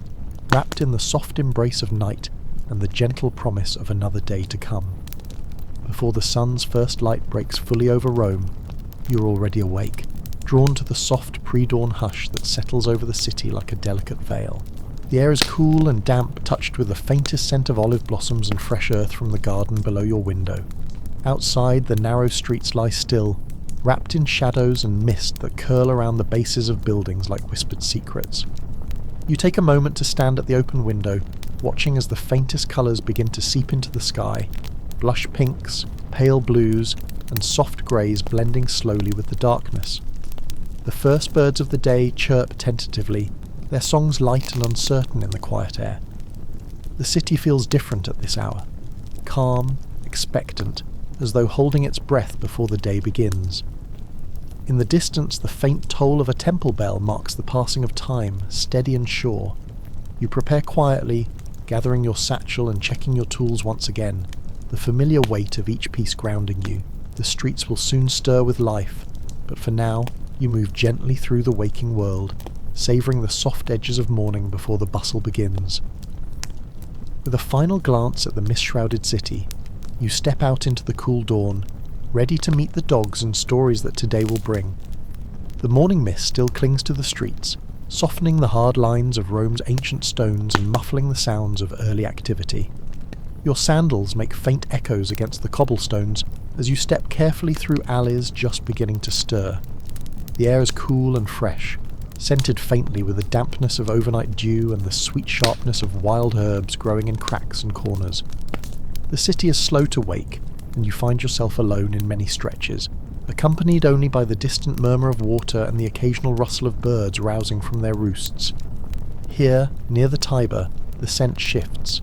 wrapped in the soft embrace of night and the gentle promise of another day to come. Before the sun's first light breaks fully over Rome, you're already awake, drawn to the soft pre-dawn hush that settles over the city like a delicate veil. The air is cool and damp, touched with the faintest scent of olive blossoms and fresh earth from the garden below your window. Outside, the narrow streets lie still, wrapped in shadows and mist that curl around the bases of buildings like whispered secrets. You take a moment to stand at the open window, watching as the faintest colours begin to seep into the sky, blush pinks, pale blues, and soft greys blending slowly with the darkness. The first birds of the day chirp tentatively, their songs light and uncertain in the quiet air. The city feels different at this hour, calm, expectant, as though holding its breath before the day begins. In the distance, the faint toll of a temple bell marks the passing of time, steady and sure. You prepare quietly, gathering your satchel and checking your tools once again, the familiar weight of each piece grounding you. The streets will soon stir with life, but for now, you move gently through the waking world, savouring the soft edges of morning before the bustle begins. With a final glance at the mist-shrouded city, you step out into the cool dawn, ready to meet the dogs and stories that today will bring. The morning mist still clings to the streets, softening the hard lines of Rome's ancient stones and muffling the sounds of early activity. Your sandals make faint echoes against the cobblestones as you step carefully through alleys just beginning to stir. The air is cool and fresh, scented faintly with the dampness of overnight dew and the sweet sharpness of wild herbs growing in cracks and corners. The city is slow to wake, and you find yourself alone in many stretches, accompanied only by the distant murmur of water and the occasional rustle of birds rousing from their roosts. Here, near the Tiber, the scent shifts.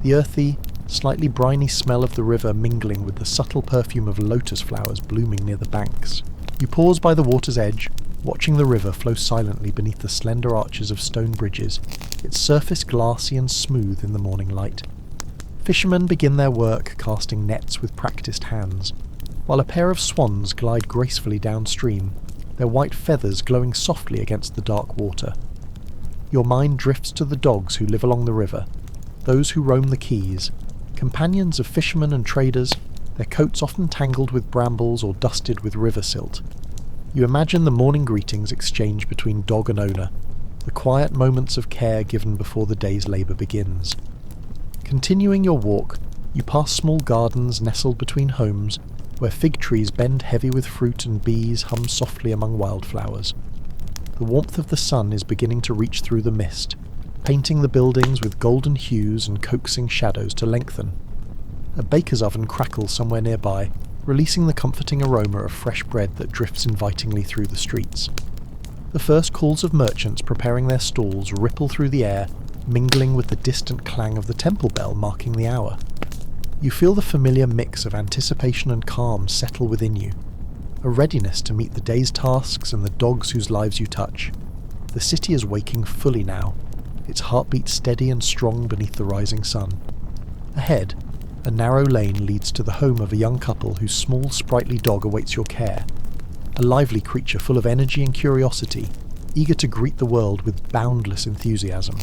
The earthy, slightly briny smell of the river mingling with the subtle perfume of lotus flowers blooming near the banks. You pause by the water's edge, watching the river flow silently beneath the slender arches of stone bridges, its surface glassy and smooth in the morning light. Fishermen begin their work casting nets with practiced hands, while a pair of swans glide gracefully downstream, their white feathers glowing softly against the dark water. Your mind drifts to the dogs who live along the river, those who roam the quays, companions of fishermen and traders, their coats often tangled with brambles or dusted with river silt. You imagine the morning greetings exchanged between dog and owner, the quiet moments of care given before the day's labour begins. Continuing your walk, you pass small gardens nestled between homes, where fig trees bend heavy with fruit and bees hum softly among wildflowers. The warmth of the sun is beginning to reach through the mist, painting the buildings with golden hues and coaxing shadows to lengthen. A baker's oven crackles somewhere nearby, releasing the comforting aroma of fresh bread that drifts invitingly through the streets. The first calls of merchants preparing their stalls ripple through the air, mingling with the distant clang of the temple bell marking the hour. You feel the familiar mix of anticipation and calm settle within you, a readiness to meet the day's tasks and the dogs whose lives you touch. The city is waking fully now, its heartbeat steady and strong beneath the rising sun. Ahead, a narrow lane leads to the home of a young couple whose small, sprightly dog awaits your care, a lively creature full of energy and curiosity, eager to greet the world with boundless enthusiasm.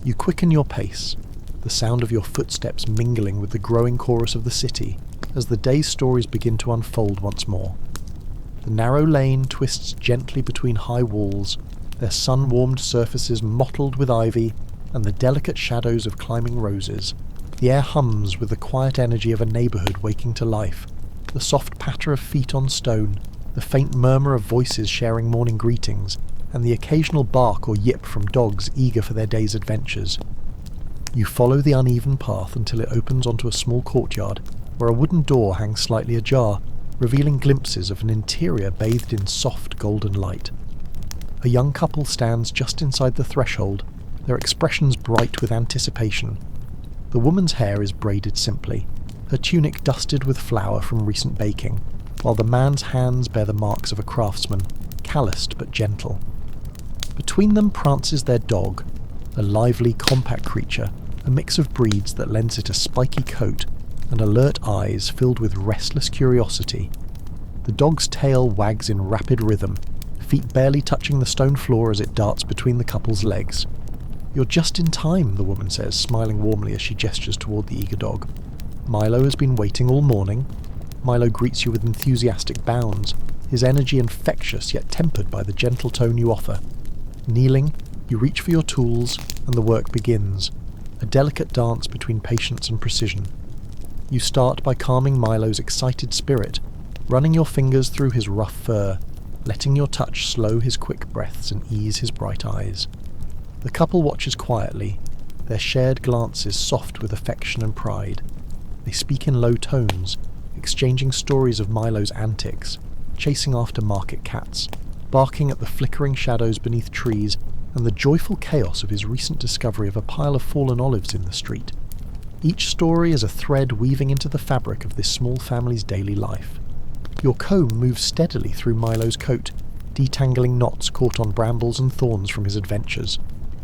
You quicken your pace, the sound of your footsteps mingling with the growing chorus of the city as the day's stories begin to unfold once more. The narrow lane twists gently between high walls, their sun-warmed surfaces mottled with ivy and the delicate shadows of climbing roses. The air hums with the quiet energy of a neighbourhood waking to life, the soft patter of feet on stone, the faint murmur of voices sharing morning greetings, and the occasional bark or yip from dogs eager for their day's adventures. You follow the uneven path until it opens onto a small courtyard, where a wooden door hangs slightly ajar, revealing glimpses of an interior bathed in soft golden light. A young couple stands just inside the threshold, their expressions bright with anticipation. The woman's hair is braided simply, her tunic dusted with flour from recent baking, while the man's hands bear the marks of a craftsman, calloused but gentle. Between them prances their dog, a lively, compact creature, a mix of breeds that lends it a spiky coat and alert eyes filled with restless curiosity. The dog's tail wags in rapid rhythm, feet barely touching the stone floor as it darts between the couple's legs. "You're just in time," the woman says, smiling warmly as she gestures toward the eager dog. "Milo has been waiting all morning." Milo greets you with enthusiastic bounds, his energy infectious yet tempered by the gentle tone you offer. Kneeling, you reach for your tools, and the work begins, a delicate dance between patience and precision. You start by calming Milo's excited spirit, running your fingers through his rough fur, letting your touch slow his quick breaths and ease his bright eyes. The couple watches quietly, their shared glances soft with affection and pride. They speak in low tones, exchanging stories of Milo's antics, chasing after market cats, barking at the flickering shadows beneath trees, and the joyful chaos of his recent discovery of a pile of fallen olives in the street. Each story is a thread weaving into the fabric of this small family's daily life. Your comb moves steadily through Milo's coat, detangling knots caught on brambles and thorns from his adventures.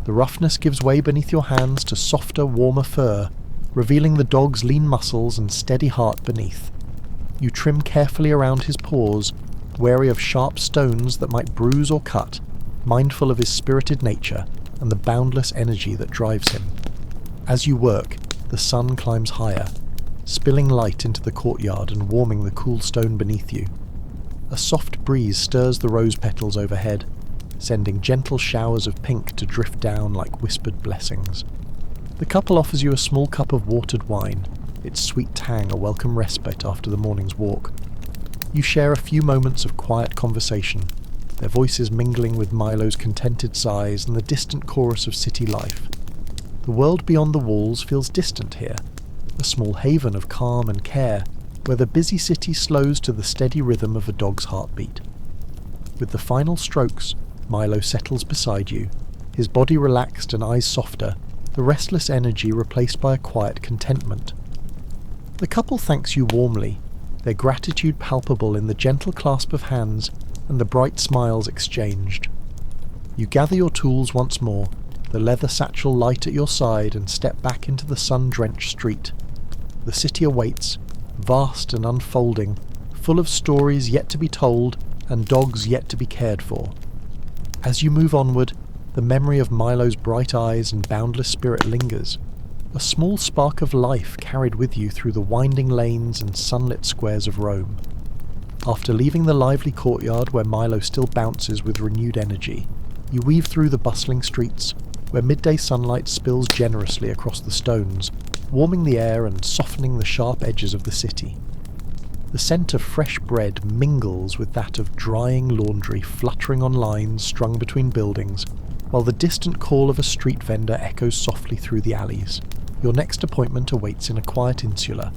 The roughness gives way beneath your hands to softer, warmer fur, revealing the dog's lean muscles and steady heart beneath. You trim carefully around his paws, wary of sharp stones that might bruise or cut, mindful of his spirited nature and the boundless energy that drives him. As you work, the sun climbs higher, spilling light into the courtyard and warming the cool stone beneath you. A soft breeze stirs the rose petals overhead, sending gentle showers of pink to drift down like whispered blessings. The couple offers you a small cup of watered wine, its sweet tang a welcome respite after the morning's walk. You share a few moments of quiet conversation, their voices mingling with Milo's contented sighs and the distant chorus of city life. The world beyond the walls feels distant here, a small haven of calm and care, where the busy city slows to the steady rhythm of a dog's heartbeat. With the final strokes, Milo settles beside you, his body relaxed and eyes softer, the restless energy replaced by a quiet contentment. The couple thanks you warmly, their gratitude palpable in the gentle clasp of hands and the bright smiles exchanged. You gather your tools once more, the leather satchel light at your side, and step back into the sun-drenched street. The city awaits, vast and unfolding, full of stories yet to be told and dogs yet to be cared for. As you move onward, the memory of Milo's bright eyes and boundless spirit lingers, a small spark of life carried with you through the winding lanes and sunlit squares of Rome. After leaving the lively courtyard where Milo still bounces with renewed energy, you weave through the bustling streets, where midday sunlight spills generously across the stones, warming the air and softening the sharp edges of the city. The scent of fresh bread mingles with that of drying laundry fluttering on lines strung between buildings, while the distant call of a street vendor echoes softly through the alleys. Your next appointment awaits in a quiet insula,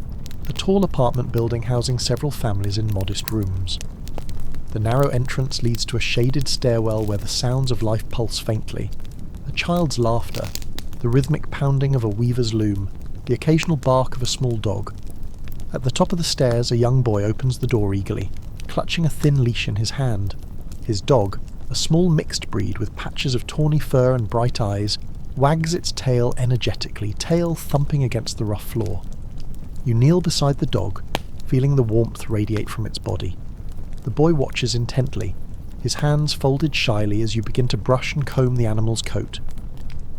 a tall apartment building housing several families in modest rooms. The narrow entrance leads to a shaded stairwell where the sounds of life pulse faintly. A child's laughter, the rhythmic pounding of a weaver's loom, the occasional bark of a small dog. At the top of the stairs, a young boy opens the door eagerly, clutching a thin leash in his hand. His dog, a small mixed breed with patches of tawny fur and bright eyes, wags its tail energetically, tail thumping against the rough floor. You kneel beside the dog, feeling the warmth radiate from its body. The boy watches intently, his hands folded shyly as you begin to brush and comb the animal's coat.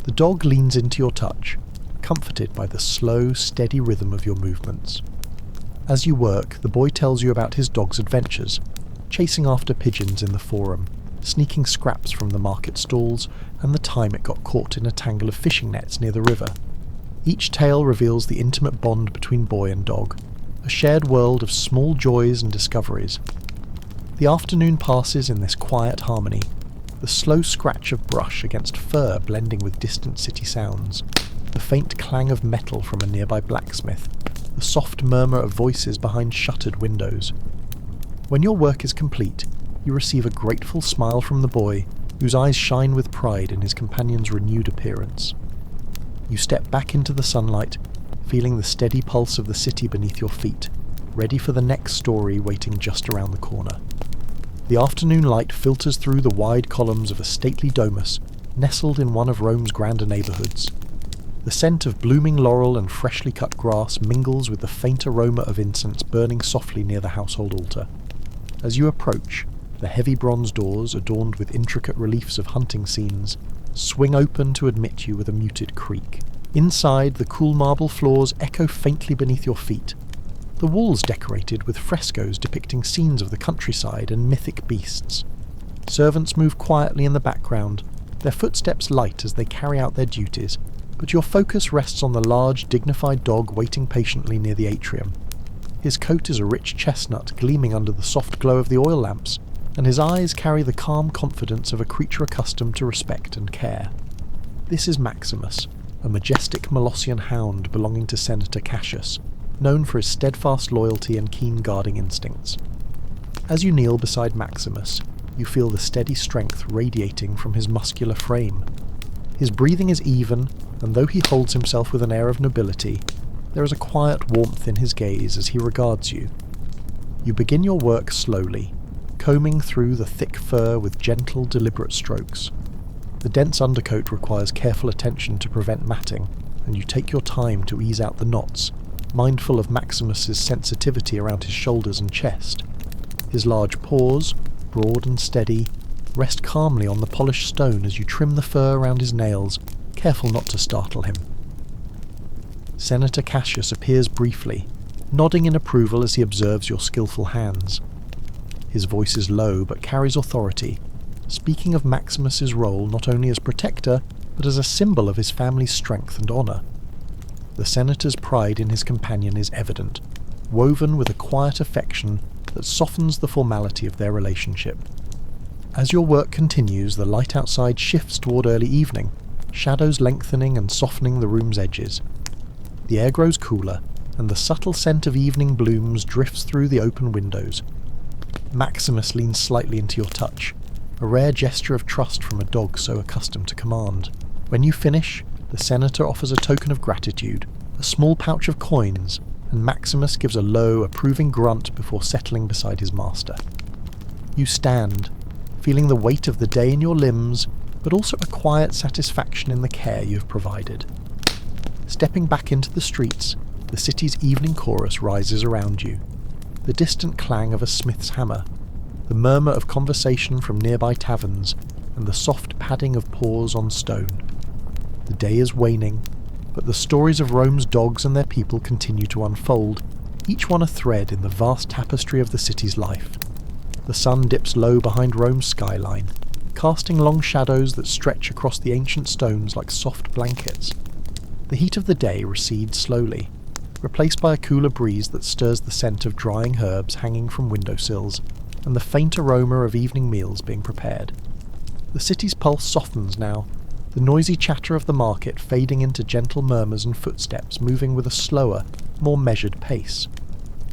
The dog leans into your touch, comforted by the slow, steady rhythm of your movements. As you work, the boy tells you about his dog's adventures, chasing after pigeons in the forum, sneaking scraps from the market stalls, and the time it got caught in a tangle of fishing nets near the river. Each tale reveals the intimate bond between boy and dog, a shared world of small joys and discoveries. The afternoon passes in this quiet harmony, the slow scratch of brush against fur blending with distant city sounds, the faint clang of metal from a nearby blacksmith, the soft murmur of voices behind shuttered windows. When your work is complete, you receive a grateful smile from the boy, whose eyes shine with pride in his companion's renewed appearance. You step back into the sunlight, feeling the steady pulse of the city beneath your feet, ready for the next story waiting just around the corner. The afternoon light filters through the wide columns of a stately domus, nestled in one of Rome's grander neighbourhoods. The scent of blooming laurel and freshly cut grass mingles with the faint aroma of incense burning softly near the household altar. As you approach, the heavy bronze doors, adorned with intricate reliefs of hunting scenes, swing open to admit you with a muted creak. Inside, the cool marble floors echo faintly beneath your feet, the walls decorated with frescoes depicting scenes of the countryside and mythic beasts. Servants move quietly in the background, their footsteps light as they carry out their duties, but your focus rests on the large, dignified dog waiting patiently near the atrium. His coat is a rich chestnut gleaming under the soft glow of the oil lamps, and his eyes carry the calm confidence of a creature accustomed to respect and care. This is Maximus, a majestic Molossian hound belonging to Senator Cassius, known for his steadfast loyalty and keen guarding instincts. As you kneel beside Maximus, you feel the steady strength radiating from his muscular frame. His breathing is even, and though he holds himself with an air of nobility, there is a quiet warmth in his gaze as he regards you. You begin your work slowly, combing through the thick fur with gentle, deliberate strokes. The dense undercoat requires careful attention to prevent matting, and you take your time to ease out the knots, mindful of Maximus's sensitivity around his shoulders and chest. His large paws, broad and steady, rest calmly on the polished stone as you trim the fur around his nails, careful not to startle him. Senator Cassius appears briefly, nodding in approval as he observes your skillful hands. His voice is low but carries authority, speaking of Maximus's role not only as protector, but as a symbol of his family's strength and honour. The senator's pride in his companion is evident, woven with a quiet affection that softens the formality of their relationship. As your work continues, the light outside shifts toward early evening, shadows lengthening and softening the room's edges. The air grows cooler, and the subtle scent of evening blooms drifts through the open windows. Maximus leans slightly into your touch, a rare gesture of trust from a dog so accustomed to command. When you finish, the senator offers a token of gratitude, a small pouch of coins, and Maximus gives a low, approving grunt before settling beside his master. You stand, feeling the weight of the day in your limbs, but also a quiet satisfaction in the care you have provided. Stepping back into the streets, the city's evening chorus rises around you. The distant clang of a smith's hammer, the murmur of conversation from nearby taverns, and the soft padding of paws on stone. The day is waning, but the stories of Rome's dogs and their people continue to unfold, each one a thread in the vast tapestry of the city's life. The sun dips low behind Rome's skyline, casting long shadows that stretch across the ancient stones like soft blankets. The heat of the day recedes slowly, replaced by a cooler breeze that stirs the scent of drying herbs hanging from windowsills, and the faint aroma of evening meals being prepared. The city's pulse softens now, the noisy chatter of the market fading into gentle murmurs and footsteps moving with a slower, more measured pace.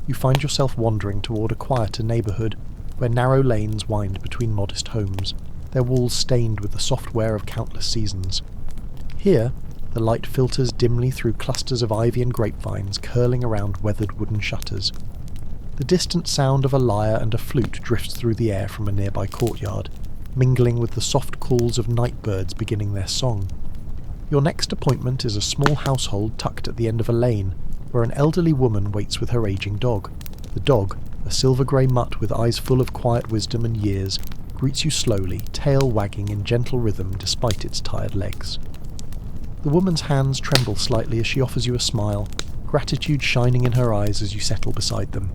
You find yourself wandering toward a quieter neighbourhood, where narrow lanes wind between modest homes, their walls stained with the soft wear of countless seasons. Here, the light filters dimly through clusters of ivy and grapevines curling around weathered wooden shutters. The distant sound of a lyre and a flute drifts through the air from a nearby courtyard, mingling with the soft calls of night birds beginning their song. Your next appointment is a small household tucked at the end of a lane, where an elderly woman waits with her aging dog. The dog, a silver-grey mutt with eyes full of quiet wisdom and years, greets you slowly, tail wagging in gentle rhythm despite its tired legs. The woman's hands tremble slightly as she offers you a smile, gratitude shining in her eyes as you settle beside them.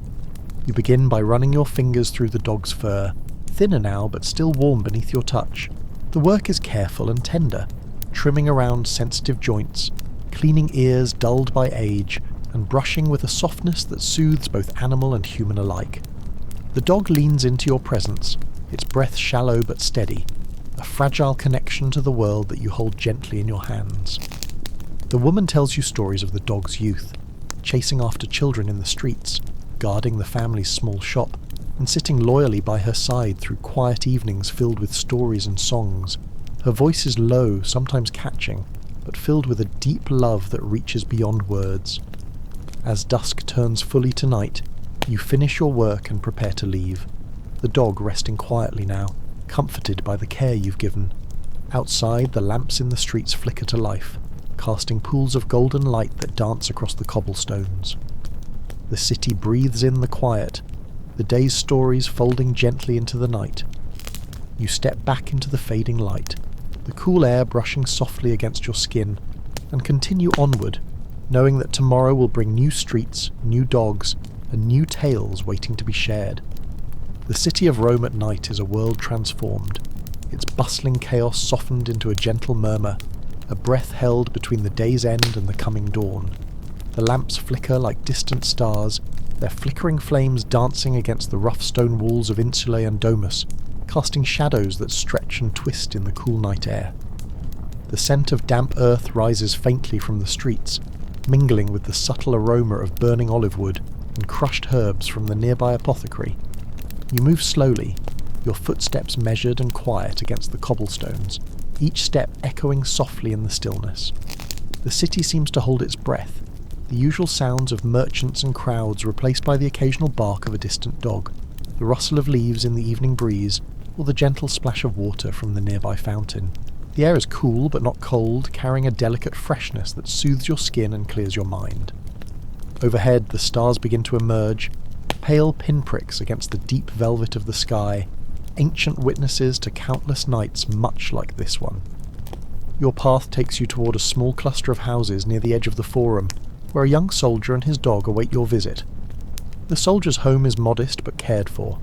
You begin by running your fingers through the dog's fur, thinner now but still warm beneath your touch. The work is careful and tender, trimming around sensitive joints, cleaning ears dulled by age, and brushing with a softness that soothes both animal and human alike. The dog leans into your presence, its breath shallow but steady, a fragile connection to the world that you hold gently in your hands. The woman tells you stories of the dog's youth, chasing after children in the streets, guarding the family's small shop, and sitting loyally by her side through quiet evenings filled with stories and songs. Her voice is low, sometimes catching, but filled with a deep love that reaches beyond words. As dusk turns fully to night, you finish your work and prepare to leave, the dog resting quietly now, comforted by the care you've given. Outside, the lamps in the streets flicker to life, casting pools of golden light that dance across the cobblestones. The city breathes in the quiet, the day's stories folding gently into the night. You step back into the fading light, the cool air brushing softly against your skin, and continue onward, knowing that tomorrow will bring new streets, new dogs, and new tales waiting to be shared. The city of Rome at night is a world transformed, its bustling chaos softened into a gentle murmur, a breath held between the day's end and the coming dawn. The lamps flicker like distant stars, their flickering flames dancing against the rough stone walls of insulae and domus, casting shadows that stretch and twist in the cool night air. The scent of damp earth rises faintly from the streets, mingling with the subtle aroma of burning olive wood and crushed herbs from the nearby apothecary. You move slowly, your footsteps measured and quiet against the cobblestones, each step echoing softly in the stillness. The city seems to hold its breath, the usual sounds of merchants and crowds replaced by the occasional bark of a distant dog, the rustle of leaves in the evening breeze, or the gentle splash of water from the nearby fountain. The air is cool but not cold, carrying a delicate freshness that soothes your skin and clears your mind. Overhead, the stars begin to emerge, pale pinpricks against the deep velvet of the sky, ancient witnesses to countless nights much like this one. Your path takes you toward a small cluster of houses near the edge of the forum, where a young soldier and his dog await your visit. The soldier's home is modest but cared for,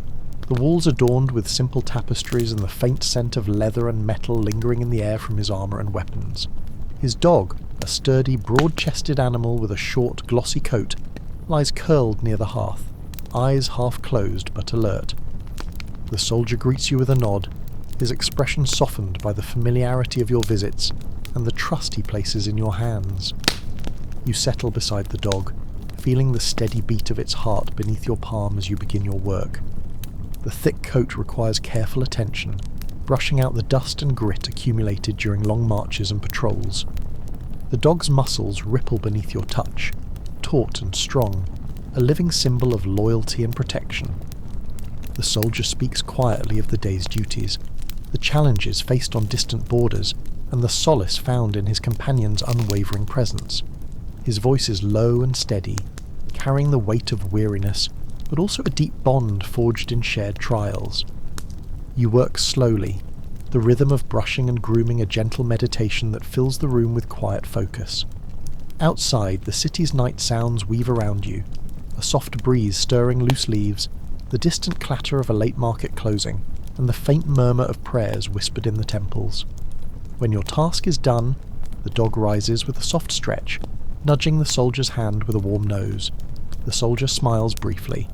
the walls adorned with simple tapestries and the faint scent of leather and metal lingering in the air from his armour and weapons. His dog, a sturdy, broad-chested animal with a short, glossy coat, lies curled near the hearth, eyes half closed but alert. The soldier greets you with a nod, his expression softened by the familiarity of your visits and the trust he places in your hands. You settle beside the dog, feeling the steady beat of its heart beneath your palm as you begin your work. The thick coat requires careful attention, brushing out the dust and grit accumulated during long marches and patrols. The dog's muscles ripple beneath your touch, taut and strong, a living symbol of loyalty and protection. The soldier speaks quietly of the day's duties, the challenges faced on distant borders, and the solace found in his companion's unwavering presence. His voice is low and steady, carrying the weight of weariness, but also a deep bond forged in shared trials. You work slowly, the rhythm of brushing and grooming a gentle meditation that fills the room with quiet focus. Outside, the city's night sounds weave around you, a soft breeze stirring loose leaves, the distant clatter of a late market closing, and the faint murmur of prayers whispered in the temples. When your task is done, the dog rises with a soft stretch, nudging the soldier's hand with a warm nose. The soldier smiles briefly,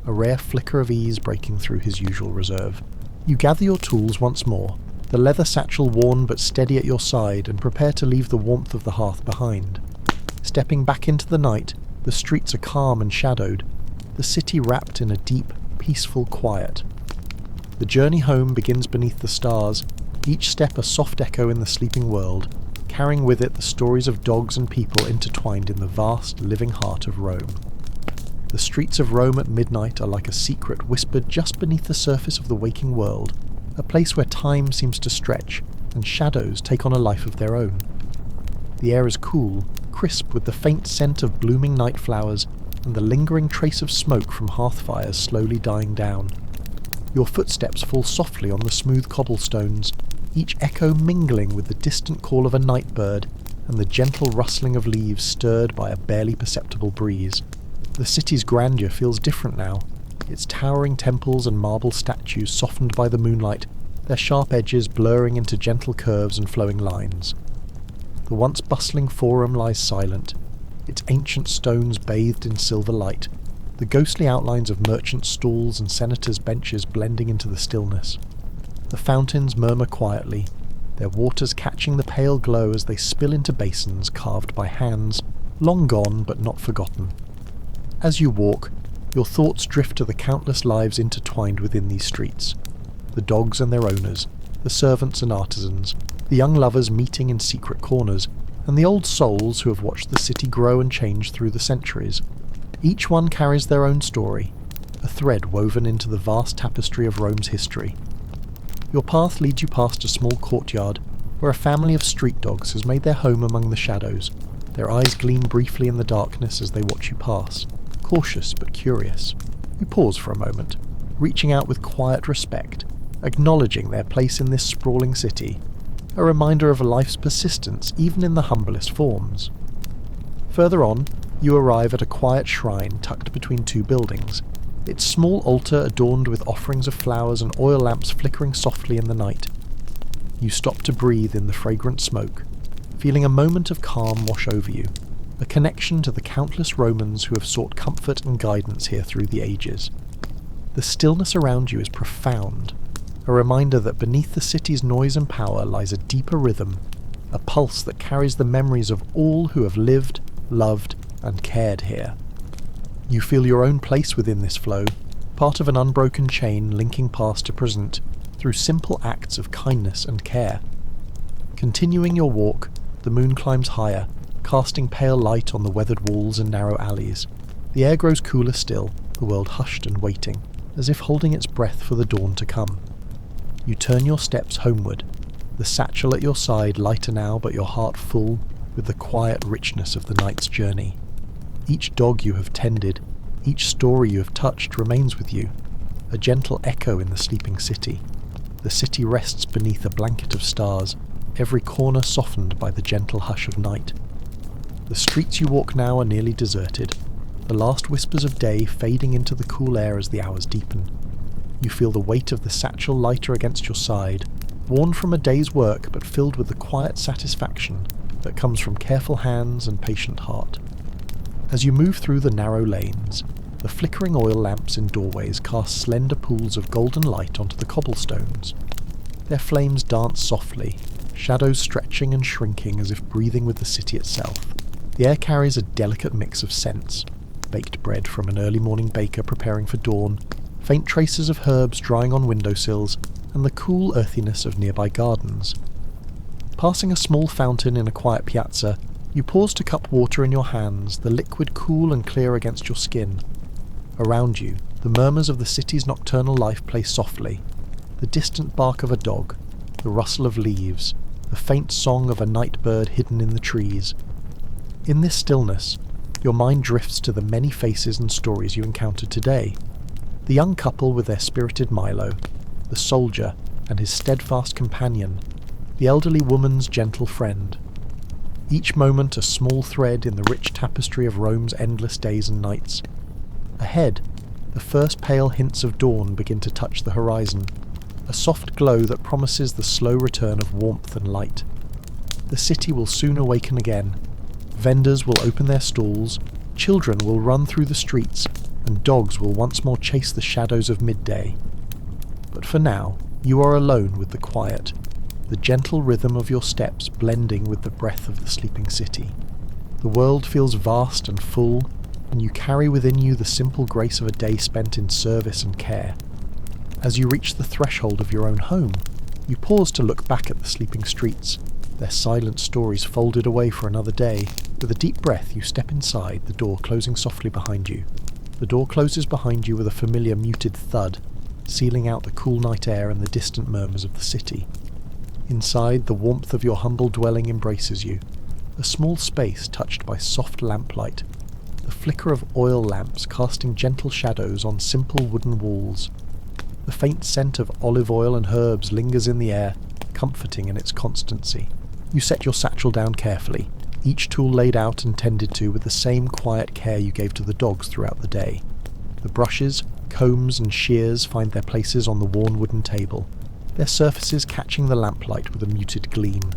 a rare flicker of ease breaking through his usual reserve. You gather your tools once more, the leather satchel worn but steady at your side, and prepare to leave the warmth of the hearth behind. Stepping back into the night, the streets are calm and shadowed, the city wrapped in a deep, peaceful quiet. The journey home begins beneath the stars, each step a soft echo in the sleeping world, carrying with it the stories of dogs and people intertwined in the vast, living heart of Rome. The streets of Rome at midnight are like a secret whispered just beneath the surface of the waking world, a place where time seems to stretch and shadows take on a life of their own. The air is cool, crisp with the faint scent of blooming night flowers and the lingering trace of smoke from hearth fires slowly dying down. Your footsteps fall softly on the smooth cobblestones, each echo mingling with the distant call of a night bird and the gentle rustling of leaves stirred by a barely perceptible breeze. The city's grandeur feels different now, its towering temples and marble statues softened by the moonlight, their sharp edges blurring into gentle curves and flowing lines. The once bustling forum lies silent, its ancient stones bathed in silver light, the ghostly outlines of merchant stalls and senators' benches blending into the stillness. The fountains murmur quietly, their waters catching the pale glow as they spill into basins carved by hands, long gone but not forgotten. As you walk, your thoughts drift to the countless lives intertwined within these streets. The dogs and their owners, the servants and artisans, the young lovers meeting in secret corners, and the old souls who have watched the city grow and change through the centuries. Each one carries their own story, a thread woven into the vast tapestry of Rome's history. Your path leads you past a small courtyard where a family of street dogs has made their home among the shadows. Their eyes gleam briefly in the darkness as they watch you pass, cautious but curious. You pause for a moment, reaching out with quiet respect, acknowledging their place in this sprawling city, a reminder of life's persistence even in the humblest forms. Further on, you arrive at a quiet shrine tucked between two buildings, its small altar adorned with offerings of flowers and oil lamps flickering softly in the night. You stop to breathe in the fragrant smoke, feeling a moment of calm wash over you, a connection to the countless Romans who have sought comfort and guidance here through the ages. The stillness around you is profound, a reminder that beneath the city's noise and power lies a deeper rhythm, a pulse that carries the memories of all who have lived, loved, and cared here. You feel your own place within this flow, part of an unbroken chain linking past to present through simple acts of kindness and care. Continuing your walk, the moon climbs higher, casting pale light on the weathered walls and narrow alleys. The air grows cooler still, the world hushed and waiting, as if holding its breath for the dawn to come. You turn your steps homeward, the satchel at your side lighter now but your heart full with the quiet richness of the night's journey. Each dog you have tended, each story you have touched remains with you, a gentle echo in the sleeping city. The city rests beneath a blanket of stars, every corner softened by the gentle hush of night. The streets you walk now are nearly deserted, the last whispers of day fading into the cool air as the hours deepen. You feel the weight of the satchel lighter against your side, worn from a day's work but filled with the quiet satisfaction that comes from careful hands and patient heart. As you move through the narrow lanes, the flickering oil lamps in doorways cast slender pools of golden light onto the cobblestones. Their flames dance softly, shadows stretching and shrinking as if breathing with the city itself. The air carries a delicate mix of scents: baked bread from an early morning baker preparing for dawn, faint traces of herbs drying on windowsills, and the cool earthiness of nearby gardens. Passing a small fountain in a quiet piazza, you pause to cup water in your hands, the liquid cool and clear against your skin. Around you, the murmurs of the city's nocturnal life play softly. The distant bark of a dog, the rustle of leaves, the faint song of a night bird hidden in the trees. In this stillness, your mind drifts to the many faces and stories you encountered today. The young couple with their spirited Milo, the soldier and his steadfast companion, the elderly woman's gentle friend. Each moment a small thread in the rich tapestry of Rome's endless days and nights. Ahead, the first pale hints of dawn begin to touch the horizon, a soft glow that promises the slow return of warmth and light. The city will soon awaken again. Vendors will open their stalls, children will run through the streets, and dogs will once more chase the shadows of midday. But for now, you are alone with the quiet, the gentle rhythm of your steps blending with the breath of the sleeping city. The world feels vast and full, and you carry within you the simple grace of a day spent in service and care. As you reach the threshold of your own home, you pause to look back at the sleeping streets, their silent stories folded away for another day. With a deep breath, you step inside, the door closing softly behind you. The door closes behind you with a familiar muted thud, sealing out the cool night air and the distant murmurs of the city. Inside, the warmth of your humble dwelling embraces you, a small space touched by soft lamplight, the flicker of oil lamps casting gentle shadows on simple wooden walls. The faint scent of olive oil and herbs lingers in the air, comforting in its constancy. You set your satchel down carefully, each tool laid out and tended to with the same quiet care you gave to the dogs throughout the day. The brushes, combs and shears find their places on the worn wooden table, their surfaces catching the lamplight with a muted gleam.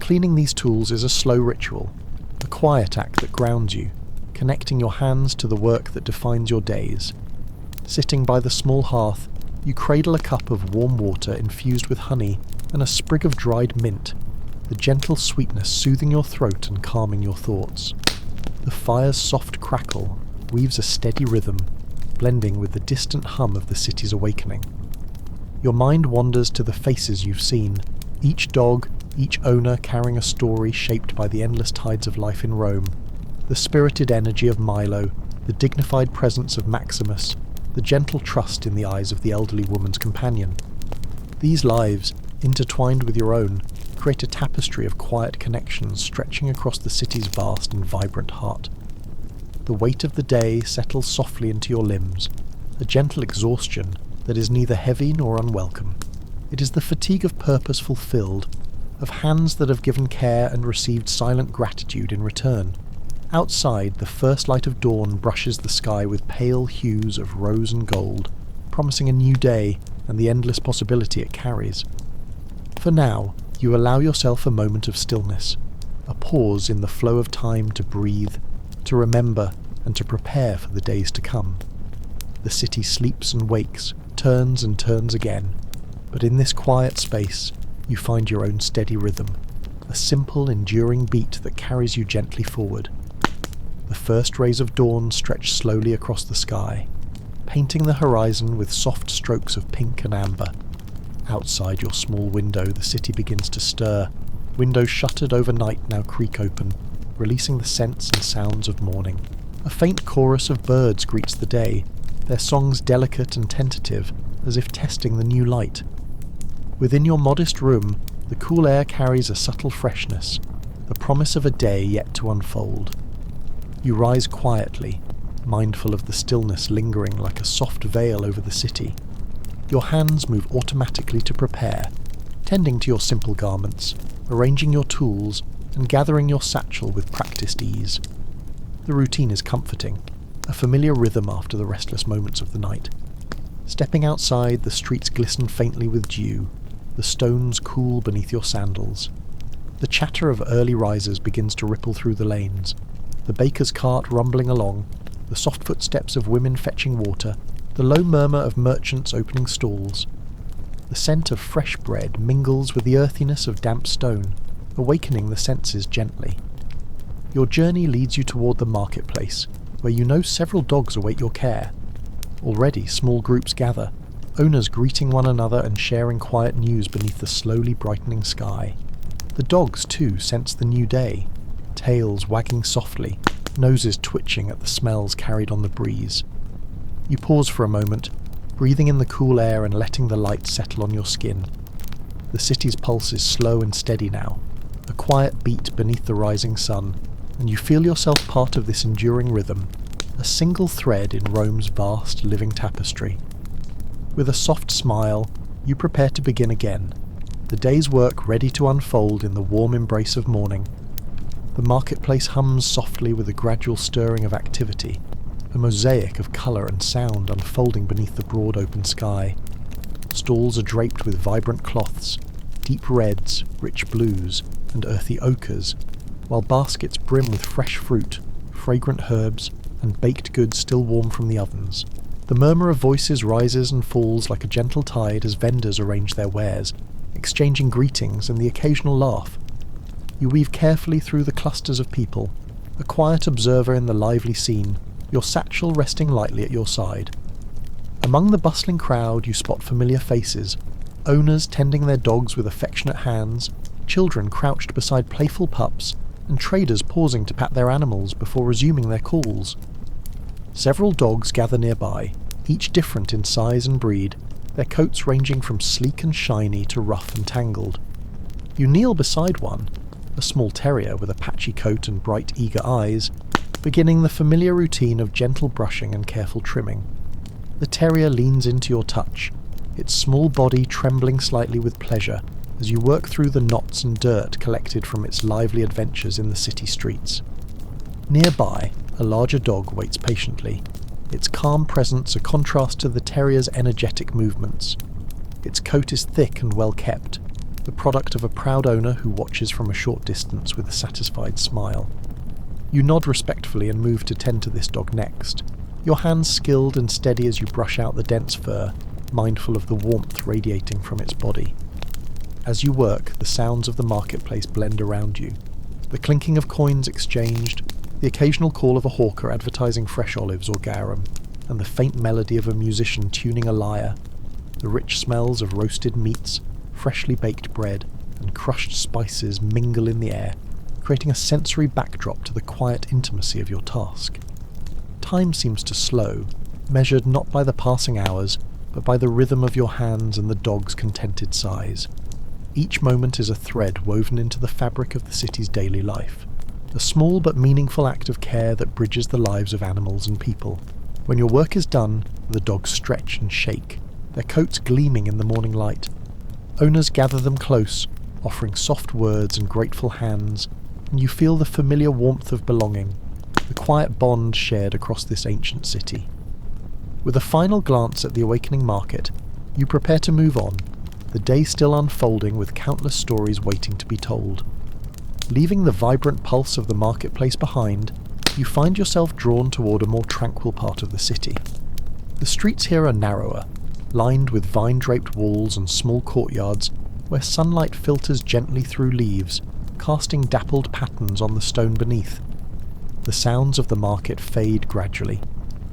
Cleaning these tools is a slow ritual, a quiet act that grounds you, connecting your hands to the work that defines your days. Sitting by the small hearth, you cradle a cup of warm water infused with honey and a sprig of dried mint, the gentle sweetness soothing your throat and calming your thoughts. The fire's soft crackle weaves a steady rhythm, blending with the distant hum of the city's awakening. Your mind wanders to the faces you've seen, each dog, each owner carrying a story shaped by the endless tides of life in Rome. The spirited energy of Milo, the dignified presence of Maximus, the gentle trust in the eyes of the elderly woman's companion. These lives, intertwined with your own, create a tapestry of quiet connections stretching across the city's vast and vibrant heart. The weight of the day settles softly into your limbs, a gentle exhaustion that is neither heavy nor unwelcome. It is the fatigue of purpose fulfilled, of hands that have given care and received silent gratitude in return. Outside, the first light of dawn brushes the sky with pale hues of rose and gold, promising a new day and the endless possibility it carries. For now, you allow yourself a moment of stillness, a pause in the flow of time to breathe, to remember, and to prepare for the days to come. The city sleeps and wakes, turns and turns again, but in this quiet space, you find your own steady rhythm, a simple, enduring beat that carries you gently forward. The first rays of dawn stretch slowly across the sky, painting the horizon with soft strokes of pink and amber. Outside your small window, the city begins to stir. Windows shuttered overnight now creak open, releasing the scents and sounds of morning. A faint chorus of birds greets the day, their songs delicate and tentative, as if testing the new light. Within your modest room, the cool air carries a subtle freshness, the promise of a day yet to unfold. You rise quietly, mindful of the stillness lingering like a soft veil over the city. Your hands move automatically to prepare, tending to your simple garments, arranging your tools, and gathering your satchel with practice slightest ease. The routine is comforting, a familiar rhythm after the restless moments of the night. Stepping outside, the streets glisten faintly with dew, the stones cool beneath your sandals. The chatter of early risers begins to ripple through the lanes, the baker's cart rumbling along, the soft footsteps of women fetching water, the low murmur of merchants opening stalls. The scent of fresh bread mingles with the earthiness of damp stone, awakening the senses gently. Your journey leads you toward the marketplace, where you know several dogs await your care. Already small groups gather, owners greeting one another and sharing quiet news beneath the slowly brightening sky. The dogs, too, sense the new day, tails wagging softly, noses twitching at the smells carried on the breeze. You pause for a moment, breathing in the cool air and letting the light settle on your skin. The city's pulse is slow and steady now, a quiet beat beneath the rising sun, and you feel yourself part of this enduring rhythm, a single thread in Rome's vast living tapestry. With a soft smile, you prepare to begin again, the day's work ready to unfold in the warm embrace of morning. The marketplace hums softly with a gradual stirring of activity, a mosaic of colour and sound unfolding beneath the broad open sky. Stalls are draped with vibrant cloths, deep reds, rich blues, and earthy ochres, while baskets brim with fresh fruit, fragrant herbs, and baked goods still warm from the ovens. The murmur of voices rises and falls like a gentle tide as vendors arrange their wares, exchanging greetings and the occasional laugh. You weave carefully through the clusters of people, a quiet observer in the lively scene, your satchel resting lightly at your side. Among the bustling crowd you spot familiar faces, owners tending their dogs with affectionate hands, children crouched beside playful pups, and traders pausing to pat their animals before resuming their calls. Several dogs gather nearby, each different in size and breed, their coats ranging from sleek and shiny to rough and tangled. You kneel beside one, a small terrier with a patchy coat and bright, eager eyes, beginning the familiar routine of gentle brushing and careful trimming. The terrier leans into your touch, its small body trembling slightly with pleasure as you work through the knots and dirt collected from its lively adventures in the city streets. Nearby, a larger dog waits patiently, its calm presence a contrast to the terrier's energetic movements. Its coat is thick and well kept, the product of a proud owner who watches from a short distance with a satisfied smile. You nod respectfully and move to tend to this dog next, your hands skilled and steady as you brush out the dense fur, mindful of the warmth radiating from its body. As you work, the sounds of the marketplace blend around you. The clinking of coins exchanged, the occasional call of a hawker advertising fresh olives or garum, and the faint melody of a musician tuning a lyre. The rich smells of roasted meats, freshly baked bread, and crushed spices mingle in the air, creating a sensory backdrop to the quiet intimacy of your task. Time seems to slow, measured not by the passing hours, but by the rhythm of your hands and the dog's contented sighs. Each moment is a thread woven into the fabric of the city's daily life, a small but meaningful act of care that bridges the lives of animals and people. When your work is done, the dogs stretch and shake, their coats gleaming in the morning light. Owners gather them close, offering soft words and grateful hands, and you feel the familiar warmth of belonging, the quiet bond shared across this ancient city. With a final glance at the awakening market, you prepare to move on, the day still unfolding with countless stories waiting to be told. Leaving the vibrant pulse of the marketplace behind, you find yourself drawn toward a more tranquil part of the city. The streets here are narrower, lined with vine-draped walls and small courtyards where sunlight filters gently through leaves, casting dappled patterns on the stone beneath. The sounds of the market fade gradually,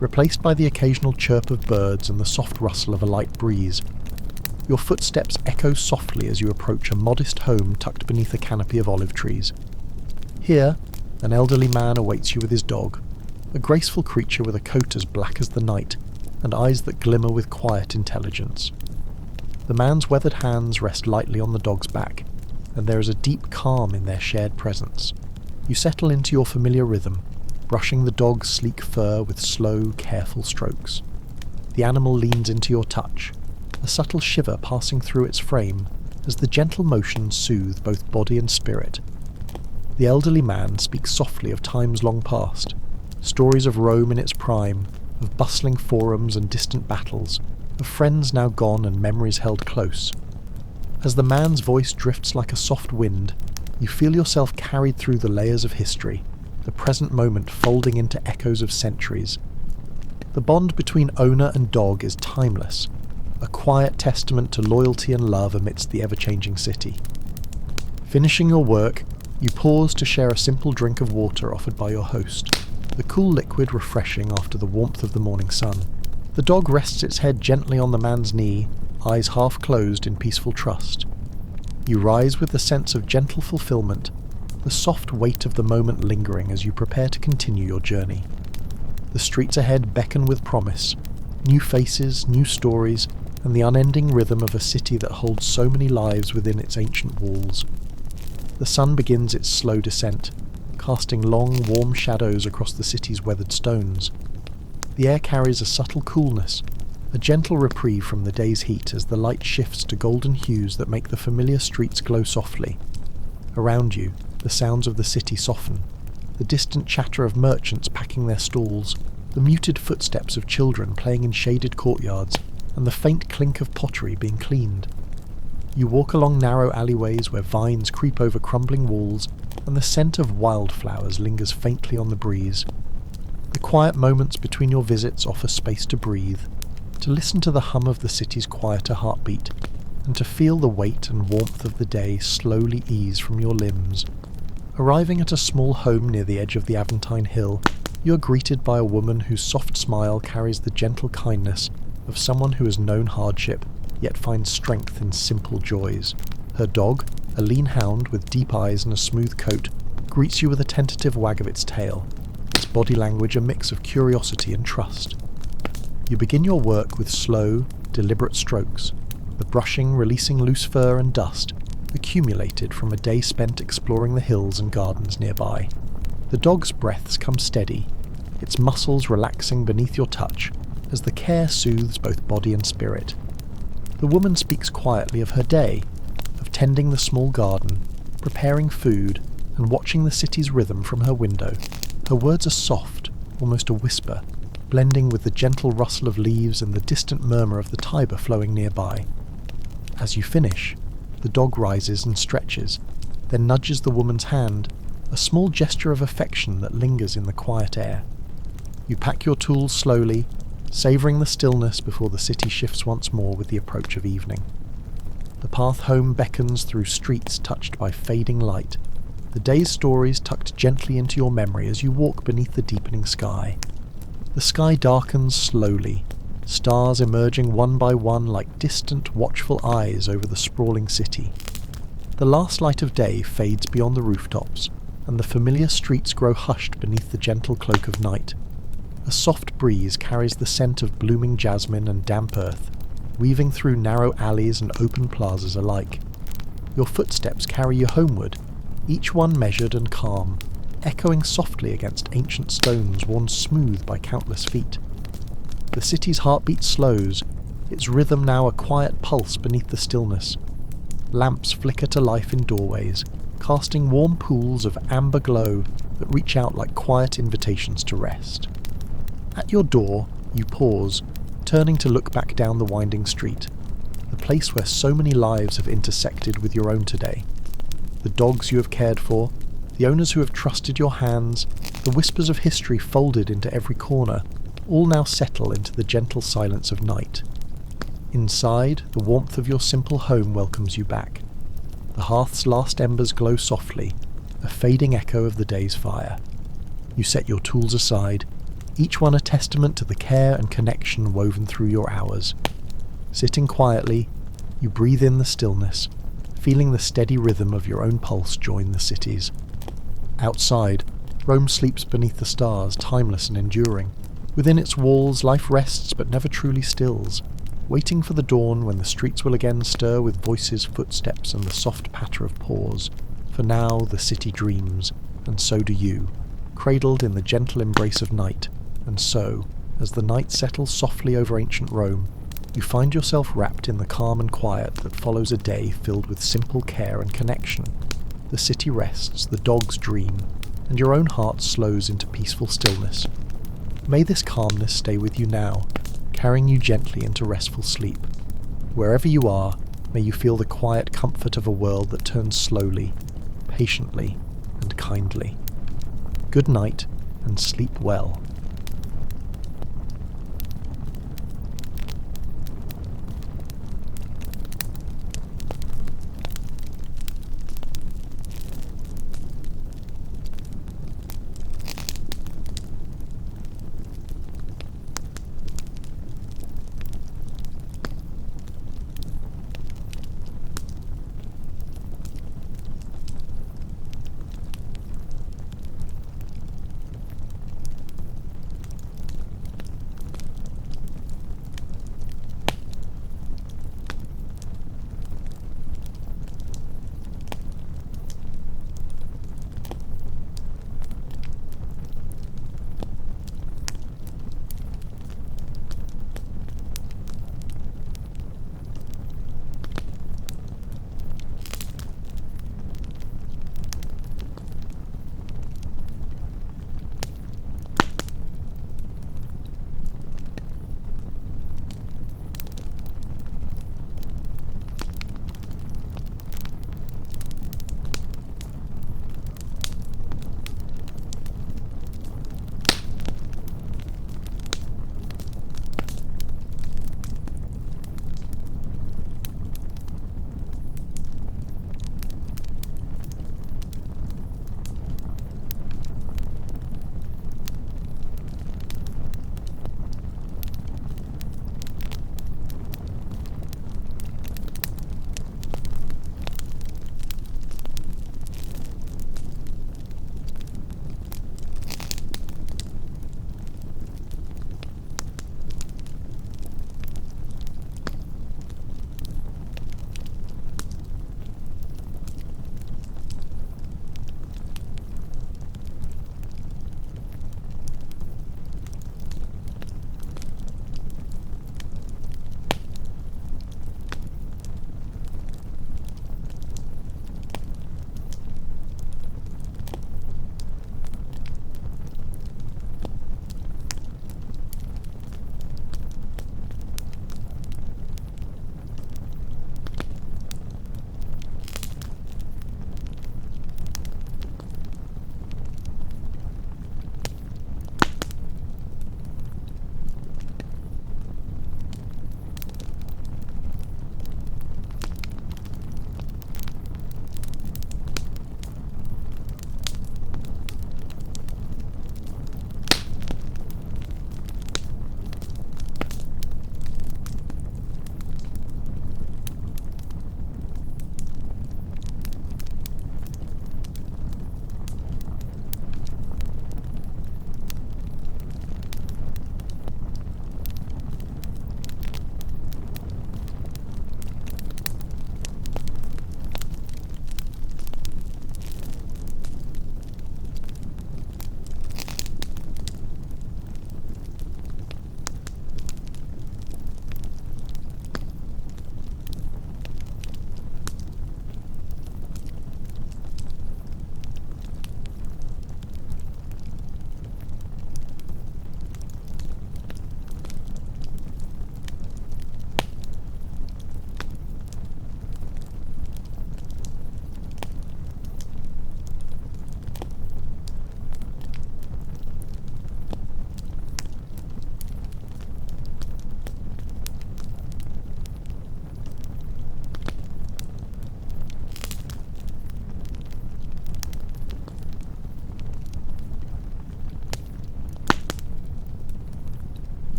replaced by the occasional chirp of birds and the soft rustle of a light breeze. Your footsteps echo softly as you approach a modest home tucked beneath a canopy of olive trees. Here, an elderly man awaits you with his dog, a graceful creature with a coat as black as the night, and eyes that glimmer with quiet intelligence. The man's weathered hands rest lightly on the dog's back, and there is a deep calm in their shared presence. You settle into your familiar rhythm, brushing the dog's sleek fur with slow, careful strokes. The animal leans into your touch, a subtle shiver passing through its frame as the gentle motions soothe both body and spirit. The elderly man speaks softly of times long past, stories of Rome in its prime, of bustling forums and distant battles, of friends now gone and memories held close. As the man's voice drifts like a soft wind, you feel yourself carried through the layers of history, the present moment folding into echoes of centuries. The bond between owner and dog is timeless, a quiet testament to loyalty and love amidst the ever-changing city. Finishing your work, you pause to share a simple drink of water offered by your host, the cool liquid refreshing after the warmth of the morning sun. The dog rests its head gently on the man's knee, eyes half closed in peaceful trust. You rise with the sense of gentle fulfillment, the soft weight of the moment lingering as you prepare to continue your journey. The streets ahead beckon with promise, new faces, new stories, and the unending rhythm of a city that holds so many lives within its ancient walls. The sun begins its slow descent, casting long, warm shadows across the city's weathered stones. The air carries a subtle coolness, a gentle reprieve from the day's heat as the light shifts to golden hues that make the familiar streets glow softly. Around you, the sounds of the city soften, the distant chatter of merchants packing their stalls, the muted footsteps of children playing in shaded courtyards, and the faint clink of pottery being cleaned. You walk along narrow alleyways where vines creep over crumbling walls, and the scent of wildflowers lingers faintly on the breeze. The quiet moments between your visits offer space to breathe, to listen to the hum of the city's quieter heartbeat, and to feel the weight and warmth of the day slowly ease from your limbs. Arriving at a small home near the edge of the Aventine Hill, you are greeted by a woman whose soft smile carries the gentle kindness of someone who has known hardship, yet finds strength in simple joys. Her dog, a lean hound with deep eyes and a smooth coat, greets you with a tentative wag of its tail, its body language a mix of curiosity and trust. You begin your work with slow, deliberate strokes, the brushing releasing loose fur and dust, accumulated from a day spent exploring the hills and gardens nearby. The dog's breaths come steady, its muscles relaxing beneath your touch, as the care soothes both body and spirit. The woman speaks quietly of her day, of tending the small garden, preparing food, and watching the city's rhythm from her window. Her words are soft, almost a whisper, blending with the gentle rustle of leaves and the distant murmur of the Tiber flowing nearby. As you finish, the dog rises and stretches, then nudges the woman's hand, a small gesture of affection that lingers in the quiet air. You pack your tools slowly, savouring the stillness before the city shifts once more with the approach of evening. The path home beckons through streets touched by fading light, the day's stories tucked gently into your memory as you walk beneath the deepening sky. The sky darkens slowly, stars emerging one by one like distant, watchful eyes over the sprawling city. The last light of day fades beyond the rooftops, and the familiar streets grow hushed beneath the gentle cloak of night. A soft breeze carries the scent of blooming jasmine and damp earth, weaving through narrow alleys and open plazas alike. Your footsteps carry you homeward, each one measured and calm, echoing softly against ancient stones worn smooth by countless feet. The city's heartbeat slows, its rhythm now a quiet pulse beneath the stillness. Lamps flicker to life in doorways, casting warm pools of amber glow that reach out like quiet invitations to rest. At your door, you pause, turning to look back down the winding street, the place where so many lives have intersected with your own today. The dogs you have cared for, the owners who have trusted your hands, the whispers of history folded into every corner, all now settle into the gentle silence of night. Inside, the warmth of your simple home welcomes you back. The hearth's last embers glow softly, a fading echo of the day's fire. You set your tools aside, each one a testament to the care and connection woven through your hours. Sitting quietly, you breathe in the stillness, feeling the steady rhythm of your own pulse join the city's. Outside, Rome sleeps beneath the stars, timeless and enduring. Within its walls, life rests but never truly stills, waiting for the dawn when the streets will again stir with voices, footsteps, and the soft patter of paws. For now the city dreams, and so do you, cradled in the gentle embrace of night. And so, as the night settles softly over ancient Rome, you find yourself wrapped in the calm and quiet that follows a day filled with simple care and connection. the city rests, the dogs dream, and your own heart slows into peaceful stillness. May this calmness stay with you now, carrying you gently into restful sleep. Wherever you are, may you feel the quiet comfort of a world that turns slowly, patiently, and kindly. Good night, and sleep well.